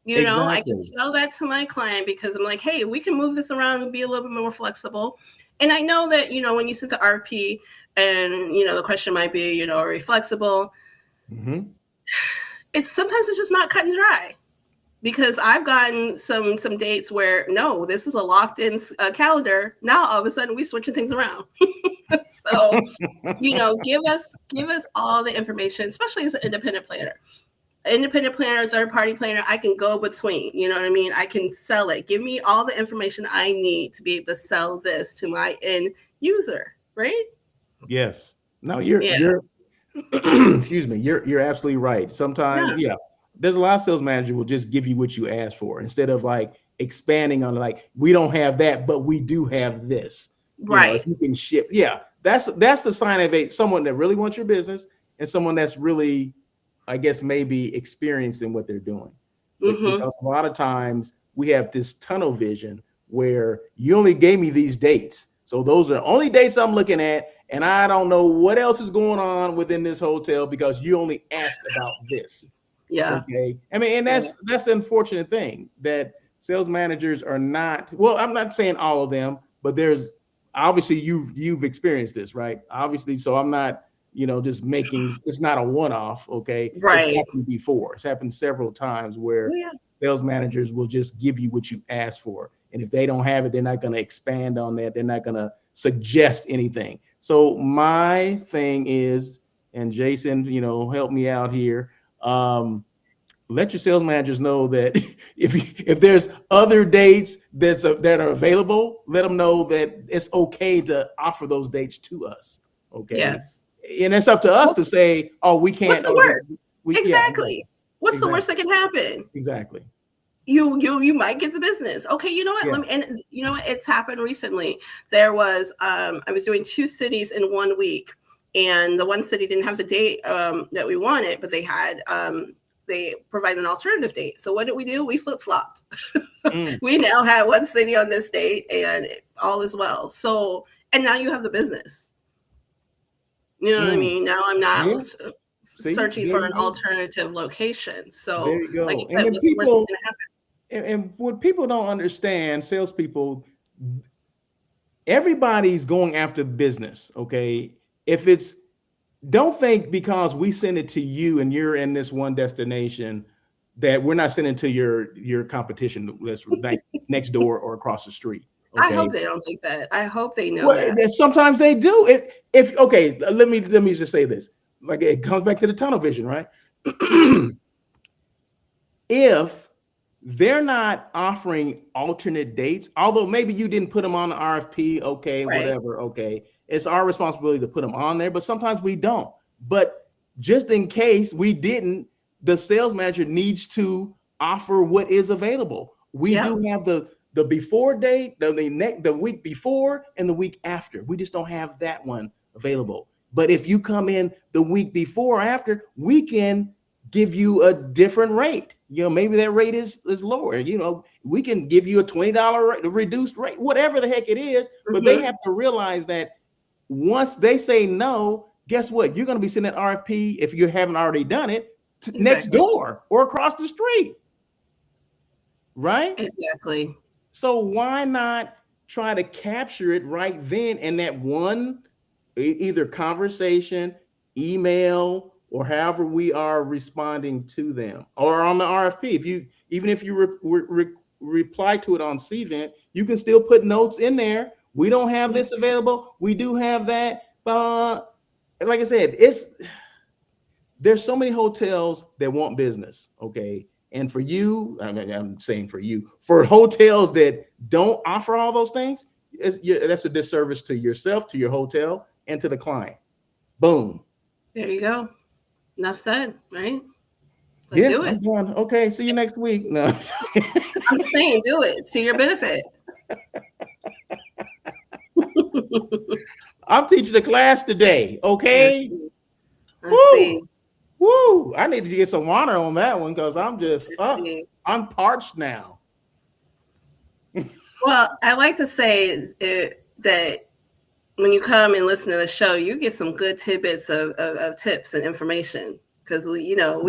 I can Exactly. sell that to my client because I'm like, hey, we can move this around and be a little bit more flexible. And I know that, when you send the RP and, the question might be, are we flexible? Mm-hmm. It's sometimes it's just not cut and dry because I've gotten some dates where no, this is a locked in calendar. Now all of a sudden we switching things around. So give us all the information, especially as an independent planner. Independent planner, third party planner, I can go between. You know what I mean? I can sell it. Give me all the information I need to be able to sell this to my end user. Right? Yes. No, you're Yeah. you're Excuse me. You're absolutely right. Sometimes, Yeah. yeah, there's a lot of sales managers will just give you what you ask for instead of like expanding on like we don't have that, but we do have this. If Right. you can ship, yeah, that's the sign of someone that really wants your business and someone that's really, I guess, maybe experienced in what they're doing. Mm-hmm. Because a lot of times we have this tunnel vision where you only gave me these dates. So those are only dates I'm looking at. And I don't know what else is going on within this hotel because you only asked about this. Yeah. Okay. I mean, and Yeah. that's the unfortunate thing that sales managers are not, well, I'm not saying all of them, but there's obviously you've experienced this, right? Obviously, so I'm not, just making it's not a one-off, okay? It's Right. happened before. It's happened several times where Yeah. sales managers will just give you what you ask for. And if they don't have it, they're not going to expand on that. They're not going to suggest anything. So my thing is, and Jason, help me out here. Let your sales managers know that if there's other dates that are available, let them know that it's okay to offer those dates to us. Okay, Yes. and it's up to us to say, oh, we What's can't. the Oh, worst? yeah, Exactly. What's the worst exactly, that can happen? exactly. You might get the business. Okay, you know what? Yeah. And you know what? It's happened recently. There was I was doing 2 cities in 1 week, and the one city didn't have the date that we wanted, but they provided an alternative date. So what did we do? We flip-flopped. Mm, We now had one city on this date, and all is well. So, and now you have the business. You know what I mm. mean? Now I'm not Yeah. See, searching there for you an go. alternative location. There So, you like you go. And said, then what's the worst that's people, going to happen? and what people don't understand, salespeople, everybody's going after business. Okay. If it's, don't think because we send it to you and you're in this one destination that we're not sending to your competition that's like next door or across the street. I Okay. hope they don't think that. I hope they know Well, that. sometimes they do. If okay, let me just say this. Like it comes back to the tunnel vision, right? If they're not offering alternate dates, although maybe you didn't put them on the RFP, okay, Right. whatever, okay. It's our responsibility to put them on there, but sometimes we don't. But just in case we didn't, the sales manager needs to offer what is available. We Yep. do have the before date, the week before and the week after. We just don't have that one available. But if you come in the week before or after, we can give you a different rate. Maybe that rate is lower. We can give you a $20 reduced rate, whatever the heck it is. But they Mm-hmm. have to realize that once they say no, guess what? You're going to be sending an RFP if you haven't already done it next Exactly. door or across the street, right? Exactly. So why not try to capture it right then in that one either conversation, email, or however we are responding to them, or on the RFP. If you reply to it on CVent, you can still put notes in there. We don't have this available. We do have that. Like I said, there's so many hotels that want business. Okay. And for you, I'm saying for hotels that don't offer all those things, that's a disservice to yourself, to your hotel, and to the client. Boom. There you go. Enough said, right? Like, Yeah, do it. I'm done. Okay, see you next week. No. I'm just saying, do it. See your benefit. I'm teaching a class today. I Okay. see. I Woo. see. Woo. I need to get some water on that one because I'm just I see. I'm parched now. Well, I like to say that when you come and listen to the show, you get some good tidbits of tips and information because we don't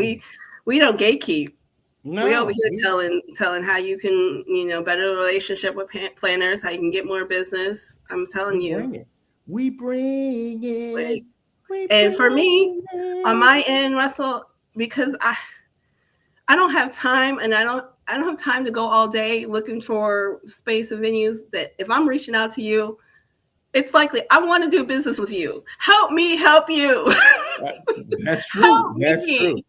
gatekeep. We over No. here telling how you can better the relationship with planners, how you can get more business. I'm telling We you, bring it. We bring it. like, We and for me, bring on it. my end, Russell, because I don't have time, and I don't have time to go all day looking for space and venues. That if I'm reaching out to you, it's likely I want to do business with you. Help me help you. That's true. Help That's me. true.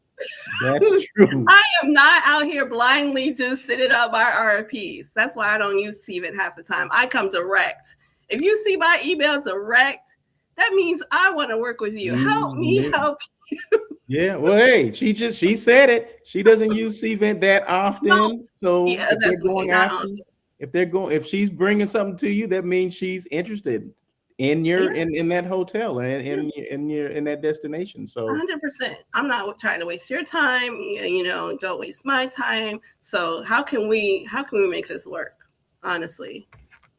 That's true. I am not out here blindly just sitting up my RFPs. That's why I don't use CVent half the time. I come direct. If you see my email direct, that means I want to work with you. Help me help. Yeah, well, hey, she said it. She doesn't use CVent that No, often. So yeah, if they're that's what I'm saying. going Not after, often. if she's bringing something to you, that means she's interested in your Yeah, in that hotel and yeah. in that destination. So 100%. I'm not trying to waste your time. Don't waste my time. So how can we make this work? Honestly.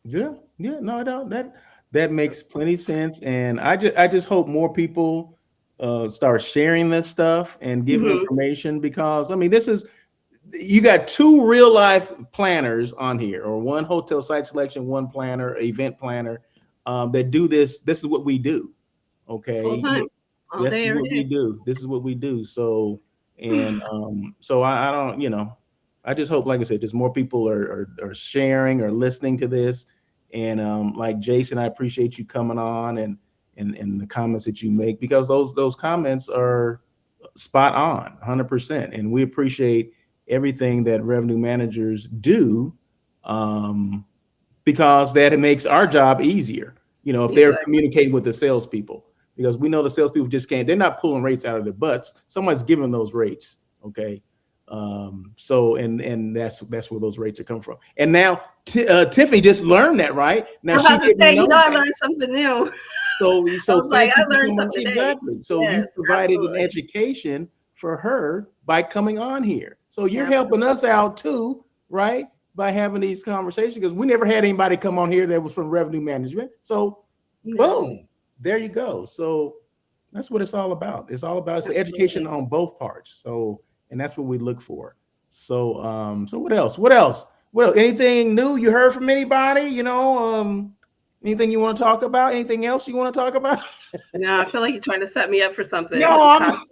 yeah, no, I don't. That makes plenty sense, and I just hope more people start sharing this stuff and giving Mhm. information because I mean this is you got two real life planners on here, or one hotel site selection, one planner, event planner that do this. This is what we do. Full Okay, time, all this day, is every what we day. do. This is what we do. So and so I don't, I just hope, like I said, just more people are sharing or listening to this. And like Jason, I appreciate you coming on and the comments that you make because those comments are spot on 100%. And we appreciate everything that revenue managers do because that makes our job easier. If they're Exactly. communicating with the salespeople, because we know the salespeople just can't, they're not pulling rates out of their butts. Someone's giving those rates. Okay. So, and that's where those rates are coming from. And now Tiffany just learned that, right? Now I'm she about to didn't say, know I that. learned something new. I So was like, thank I you for learned coming on. something today. Exactly. So you Yes, provided an absolutely. education for her by coming on here. So you're helping Absolutely. us out too, right? By having these conversations because we never had anybody come on here that was from revenue management. So Yeah, boom, there you go. So that's what it's all about. It's all about it's absolutely. education on both parts. So and that's what we look for. So so what else? What else? Well, anything new you heard from anybody? Anything you want to talk about? Anything else you want to talk about? No, I feel like you're trying to set me up for something. I'm No, cautious.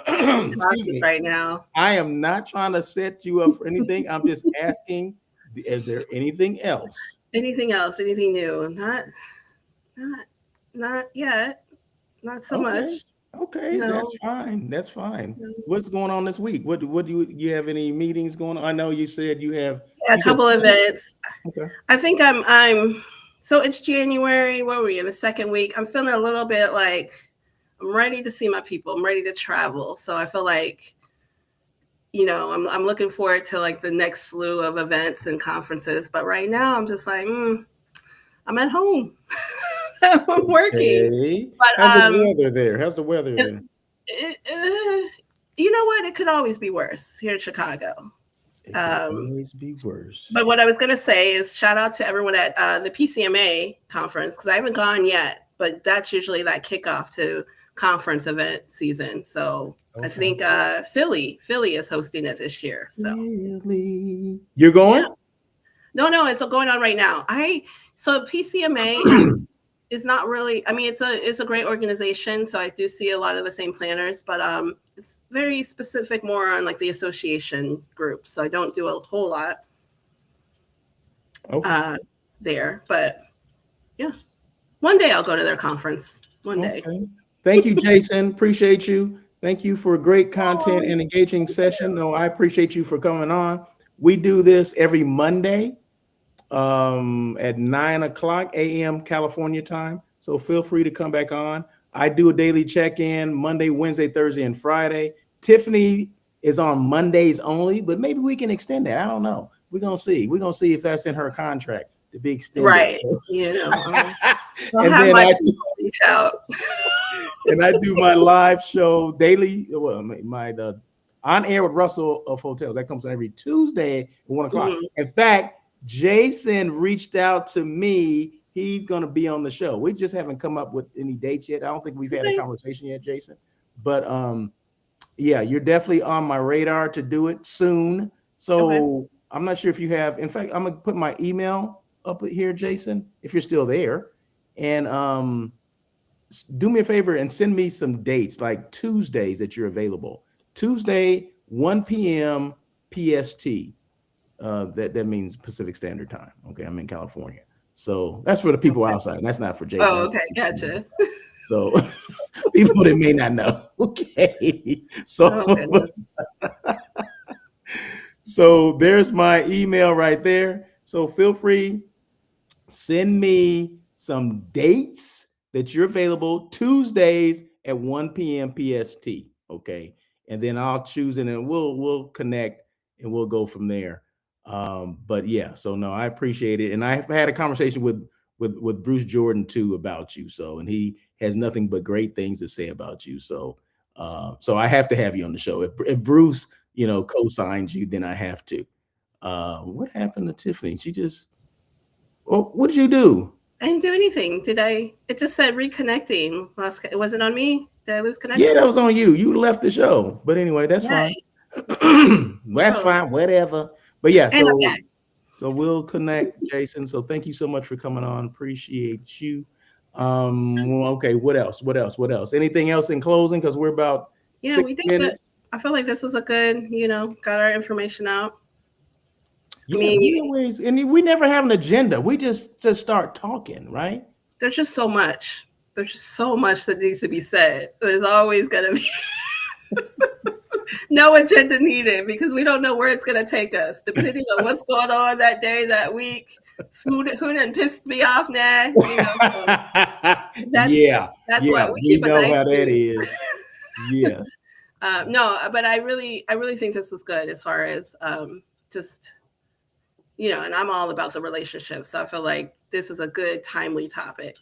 I'm excuse cautious me. right now. I am not trying to set you up for anything. I'm just asking, is there anything else? Anything else? Anything new? Not, not yet. Not so Okay. much. Okay, No. that's fine. That's fine. No. What's going on this week? What do you have any meetings going on? I know you said Yeah, a you said couple events. okay. I think I'm. So it's January. What were we in the second week? I'm feeling a little bit like I'm ready to see my people. I'm ready to travel. So I feel like I'm looking forward to like the next slew of events and conferences. But right now I'm just like I'm at home. I'm working. Hey, But how's the weather there? How's the weather it, there? you know what? It could always be worse here in Chicago. It could Um, always be worse. but what I was going to say is shout out to everyone at the PCMA conference because I haven't gone yet, but that's usually that kickoff to conference event season. So I Okay. think Philly is hosting it this year. So Really? You're yeah, going? no, it's going on right now. So PCMA is not really. I mean, it's a great organization. So I do see a lot of the same planners, but it's very specific, more on like the association group. So I don't do a whole lot Okay. there. But yeah, one day I'll go to their conference. One day. Okay. Thank you, Jason. Appreciate you. Thank you for a great content and engaging session. No, I appreciate you for coming on. We do this every Monday at 9 o'clock a.m. California time. So feel free to come back on. I do a daily check-in Monday, Wednesday, Thursday, and Friday. Tiffany is on Mondays only, but maybe we can extend that. I don't know. We're gonna see. We're gonna see if that's in her contract to be extended. Right. So. I'll And have then my people reach out. and I do my live show daily. Well, my on air with Russell of Hotels that comes on every Tuesday at 1 o'clock. Mhm. In fact, Jason reached out to me. He's going to be on the show. We just haven't come up with any dates yet. I don't think we've had a Okay. conversation yet, Jason. But yeah, you're definitely on my radar to do it soon. So Okay. I'm not sure if you have. In fact, I'm gonna put my email up here, Jason, if you're still there, and do me a favor and send me some dates, like Tuesdays that you're available. Tuesday, 1 p.m. PST. That means Pacific Standard Time. Okay, I'm in California. So that's for the people Okay. outside. That's not for Jason. Oh, That's okay. Gotcha. so people that may not know. Okay. Oh, goodness. So there's my email right there. So feel free, send me some dates that you're available Tuesdays at 1 p.m. PST. Okay. And then I'll choose it and we'll connect and we'll go from there. But yeah, so no, I appreciate it. And I've had a conversation with Bruce Jordan too about you. So and he has nothing but great things to say about you. So so I have to have you on the show. If Bruce, co-signs you, then I have to. What happened to Tiffany? She just what did you do? I didn't do anything. Did I? It just said reconnecting. It wasn't on me. Did I lose Yeah, connection? that was on you. You left the show. But anyway, that's Yeah. fine. That's Gross. fine, whatever. But yeah, And I'm so back. so we'll connect, Jason. So thank you so much for coming on. Appreciate you. Well, okay, what else? What else? What else? Anything else in closing? Because we're about Yeah, we six did good. minutes. I feel like this was a good, got our information out. I Yeah, mean, we always and we never have an agenda. We just start talking, right? there's just so much. There's just so much that needs to be said. There's always going to be no agenda needed because we don't know where it's going to take us, depending on what's going on that day, that week. Who done pissed me off now? So that's Yeah, that's yeah, why we we keep a know nice how that pace. is. Yes. No, but I really think this was good as far as just and I'm all about the relationship, so I feel like this is a good timely topic.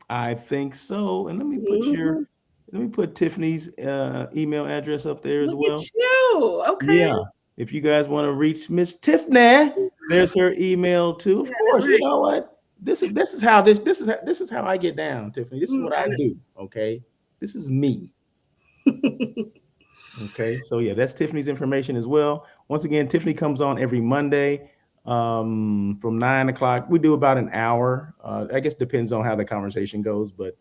I think so. And Mhm. let me put Tiffany's email address up there as Look at well. you. Okay. Yeah. If you guys want to reach Miss Tiffany, there's her email too. Of Yeah, course, you right. know what? This is how this is how I get down, Tiffany. This is what I I do. Okay. This is me. know. Okay, so yeah, that's Tiffany's information as well. Once again, Tiffany comes on every Monday from 9 o'clock. We do about an hour. I guess depends on how the conversation goes, but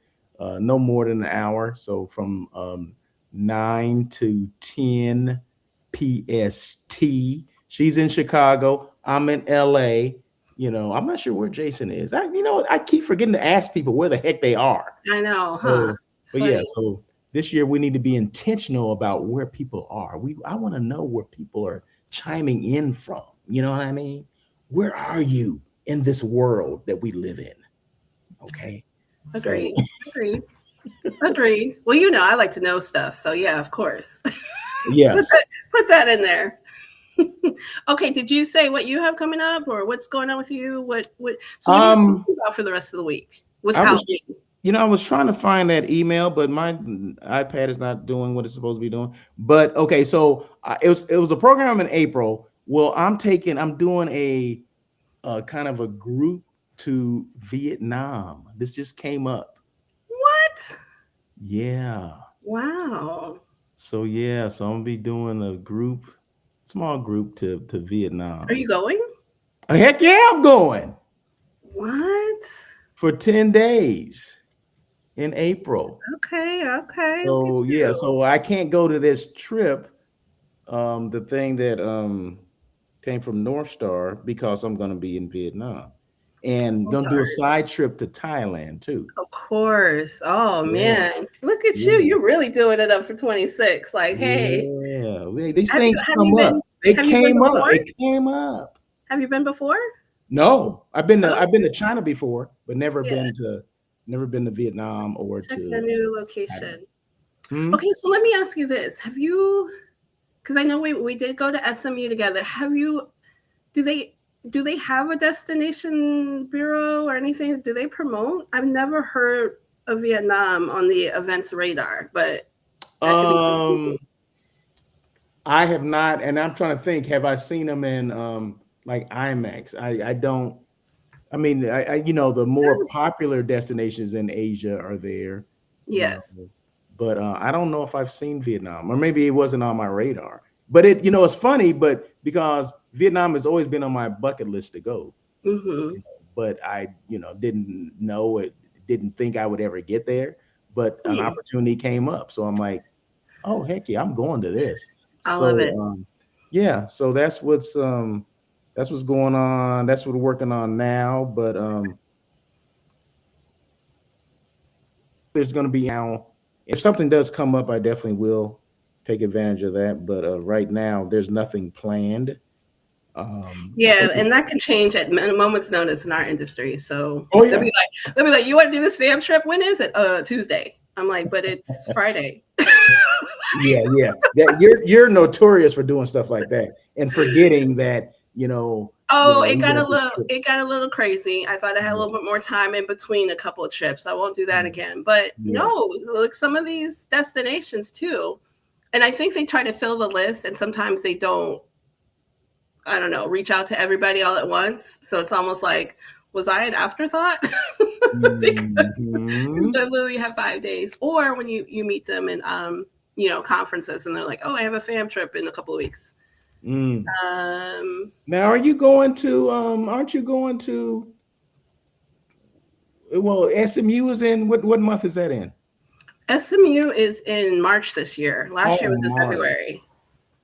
no more than an hour. So from 9 to 10 PST. She's in Chicago. I'm in LA. I'm not sure where Jason is. I keep forgetting to ask people where the heck they are. I know, huh? So, It's but yeah, funny. so this year we need to be intentional about where people are. I want to know where people are chiming in from. You know what I mean? Where are you in this world that we live in? Okay. So Agreed. Agreed. Agreed. Well, I like to know stuff, so yeah, of course. put yes. that put that in there. Okay, did you say what you have coming up or what's going on with you? What so what are you Um thinking about for the rest of the week I without was me? I was trying to find that email, but my iPad is not doing what it's supposed to be doing. But okay, so it was a program in April. Well, I'm doing a kind of a group to Vietnam. This just came up. What? Yeah. Wow. So yeah, so I'm gonna be doing a small group to Are Vietnam. you going? Heck yeah, I'm going What? for 10 days in April. Okay, okay. Look at So yeah, you. so I can't go to this trip, the thing that came from North Star because I'm gonna be in Vietnam. And Oh, gonna do a darn. side trip to Thailand too. Of course. Oh Yeah, man. Look at you. yeah. You're really doing it up for 26. Like, hey, Yeah, these have you things have you come up. been They have you been came up. before? It came up. Have you been before? No, Oh, I've been to China before, but yeah. never been to Vietnam or Checking a to new Thailand. location. Hmm? Okay, so let me ask you this. Have you because I know we did go to SMU together. Have you do they have a destination bureau or anything? Do they promote? I've never heard of Vietnam on the events radar, but that could be just Um, me. I have not, and I'm trying to think. Have I seen them in like IMAX? I don't. I mean, the more popular destinations in Asia are there, uh, Yes. but I don't know if I've seen Vietnam, or maybe it wasn't on my radar. But it's funny, but because Vietnam has always been on my bucket list to go, Mm-hmm. but I, didn't know it, didn't think I would ever get there. But an Hmm. opportunity came up, so I'm like, oh heck yeah, I'm going to this. I love So it. yeah, so that's what's going on. That's what we're working on now. But there's going to be now. If something does come up, I definitely will take advantage of that. But right now, there's nothing planned. Yeah, and that can change at a moment's notice in our industry. So Oh yeah. they'll be like, you want to do this fam trip? When is it? Tuesday. I'm like, but it's Friday. Yeah. That you're notorious for doing stuff like that and forgetting that, Oh, we got this trip. it got a little crazy. I thought I had a little bit more time in between a couple of trips. I won't do that again. But Yeah. no, like some of these destinations too. And I think they try to fill the list and sometimes they don't, I don't know, reach out to everybody all at once. So it's almost like, was I an afterthought? Because I literally have 5 days. Or when you meet them in conferences and they're like, oh, I have a fam trip in a couple of weeks. Now, are you going to? Aren't you going to? Well, SMU is in what month is that in? SMU is in March this year. Last year was in March. February.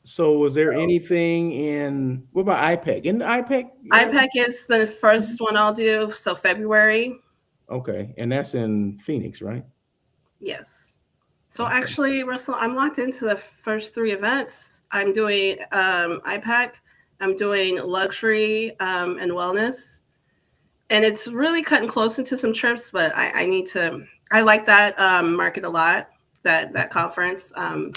So, was there anything in? What about IPEC? In IPEC? IPEC is the first one I'll do. So February. Okay, and that's in Phoenix, right? Yes. So actually, Russell, I'm locked into the first 3 events. I'm doing IPAC, I'm doing luxury and wellness. And it's really cutting close into some trips, but I need to, I like that market a lot, that conference. And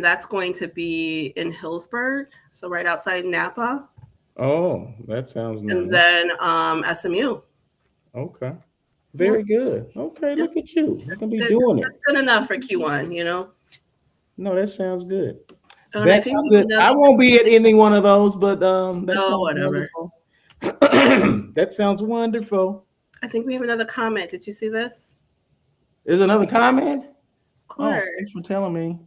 that's going to be in Hillsburg, so right outside Napa. Oh, that sounds nice. And then SMU. Okay. Very good. Okay, look at you. You can be doing it. That's good enough for Q1, No, that sounds good. And That sounds good. I won't be at any one of those, but that sounds whatever. wonderful. That sounds wonderful. I think we have another comment. Did you see this? There's another comment? Of course. Oh, thanks for telling me.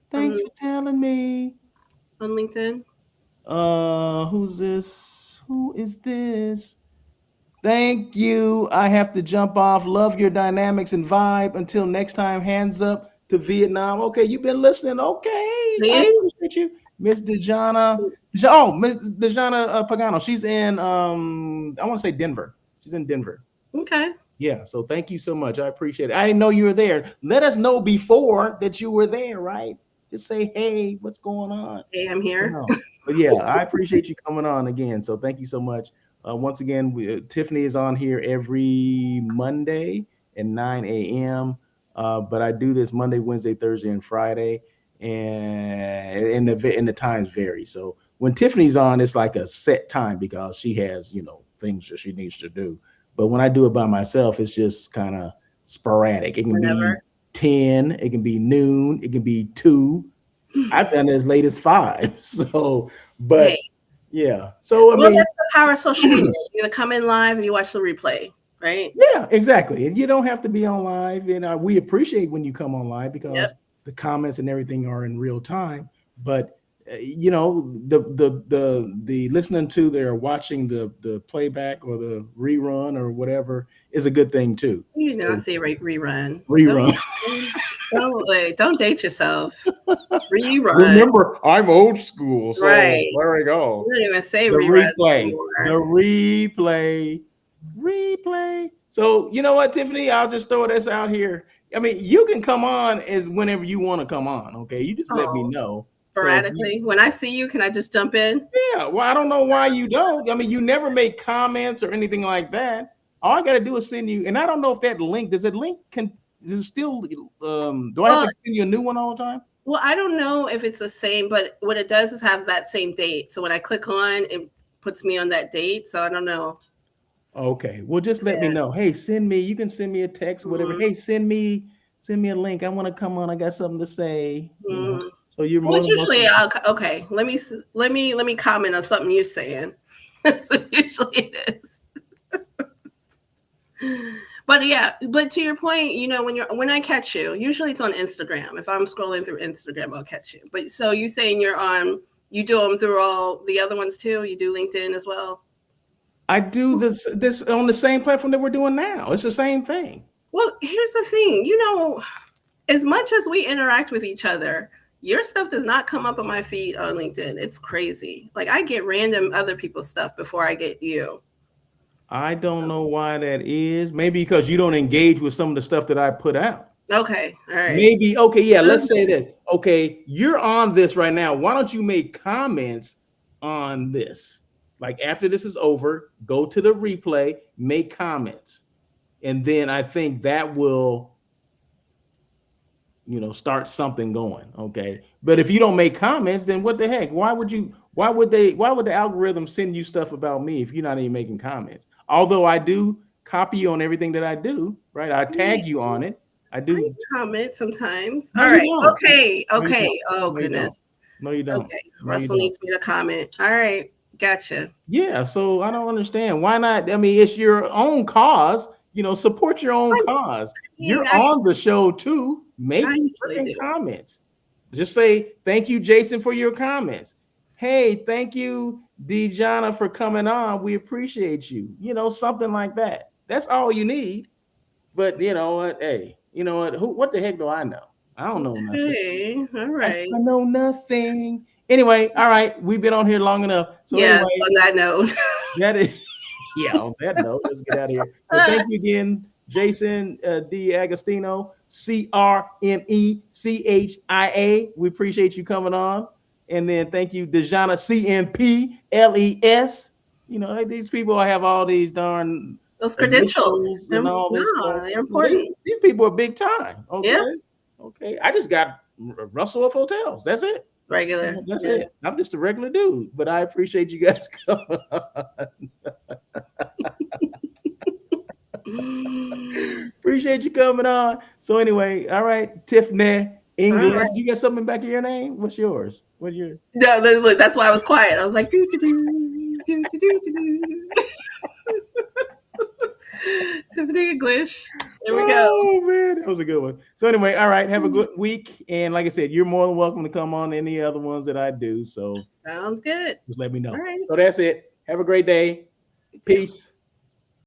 Thanks for telling me. On LinkedIn. Who's this? Who is this? Thank you. I have to jump off. Love your dynamics and vibe. Until next time, hands up to Vietnam. Okay, you've been listening. Okay, I appreciate you. Miss Dejana. Oh, Miss Dejana Pagano. She's in, I want to say Denver. She's in Denver. Okay. Yeah, so thank you so much. I appreciate it. I didn't know you were there. Let us know before that you were there, right? Just say, hey, what's going on? Hey, I'm here. But yeah, I appreciate you coming on again. So thank you so much. Once again, Tiffany is on here every Monday at 9 a.m. But I do this Monday, Wednesday, Thursday, and Friday, and the times vary. So when Tiffany's on, it's like a set time because she has things that she needs to do. But when I do it by myself, it's just kind of sporadic. It can be 10, it can be noon, it can be 2. I've done it as late as 5. So, but. Hey. Yeah. So I mean, that's the power of social media. You either come in live or you watch the replay, right? Yeah, exactly. And you don't have to be on live. And we appreciate when you come on live because the comments and everything are in real time. But the listening to they're watching the playback or the rerun or whatever is a good thing too. You usually not say rerun. Rerun. Don't date yourself. Rerun. Remember, I'm old school. So right. There we go. You don't even say rerun. The replay. So you know what, Tiffany? I'll just throw this out here. I mean, you can come on as whenever you want to come on. Okay, you just let me know. Sporadically. So when I see you, can I just jump in? Yeah. Well, I don't know why you don't. I mean, you never make comments or anything like that. All I got to do is send you. And I don't know if that link is it still? Do I have to send you a new one all the time? Well, I don't know if it's the same, but what it does is have that same date. So when I click on, it puts me on that date. So I don't know. Okay. Well, just let me know. Hey, you can send me a text, whatever. Hey, send me a link. I want to come on. I got something to say. So you're more usually okay. Let me comment on something you're saying. That's what usually it is. But to your point, when I catch you, usually it's on Instagram. If I'm scrolling through Instagram, I'll catch you. But so you're saying you do them through all the other ones too? You do LinkedIn as well? I do this on the same platform that we're doing now. It's the same thing. Well, here's the thing, as much as we interact with each other, your stuff does not come up on my feed on LinkedIn. It's crazy. Like I get random other people's stuff before I get you. I don't know why that is. Maybe because you don't engage with some of the stuff that I put out. Okay. All right. Maybe. Okay. Yeah. Let's say this. Okay. You're on this right now. Why don't you make comments on this. Like after this is over, go to the replay, make comments. And then I think that will, start something going. Okay. But if you don't make comments, then what the heck? Why would the algorithm send you stuff about me if you're not even making comments? Although I do copy you on everything that I do, right? I tag you on it. I do comment sometimes. No, All you right. don't. Okay. No, you Okay. don't. Oh, No, you don't. goodness. No, you don't. Okay. No, you Russell don't. needs me to comment. All right. Gotcha. Yeah. So I don't understand. Why not? I mean, it's your own cause. Support your own cause. You're on the show too. Make freaking comments. Just say thank you, Jason, for your comments. Hey, thank you, Dejana, for coming on. We appreciate you. Something like that. That's all you need. But you know what? Hey, you know what? What the heck do I know? I don't know nothing. Okay. All right. I know nothing. Anyway, all right. We've been on here long enough. So yes, anyway, on that note. that is on that note, let's get out of here. But thank you again, Jason D. Agostino, CRME CHIA. We appreciate you coming on. And then thank you, Dejana CMPLES. These people have all these darn those credentials and all this stuff. They're important. These people are big time. Okay. Yeah. Okay. I just got Russell of Hotels. That's it. Regular. That's it. I'm just a regular dude, but I appreciate you guys coming on. Appreciate you coming on. So anyway, all right, Tiffany English. Right. You got something back in your name? What's yours? What's your? No, look, that's why I was quiet. I was like, do do do do do do do. Tiffany English. There we go. Oh man, that was a good one. So anyway, all right, have a good week. And like I said, you're more than welcome to come on any other ones that I do. So sounds good. Just let me know. All right. So that's it. Have a great day. Peace.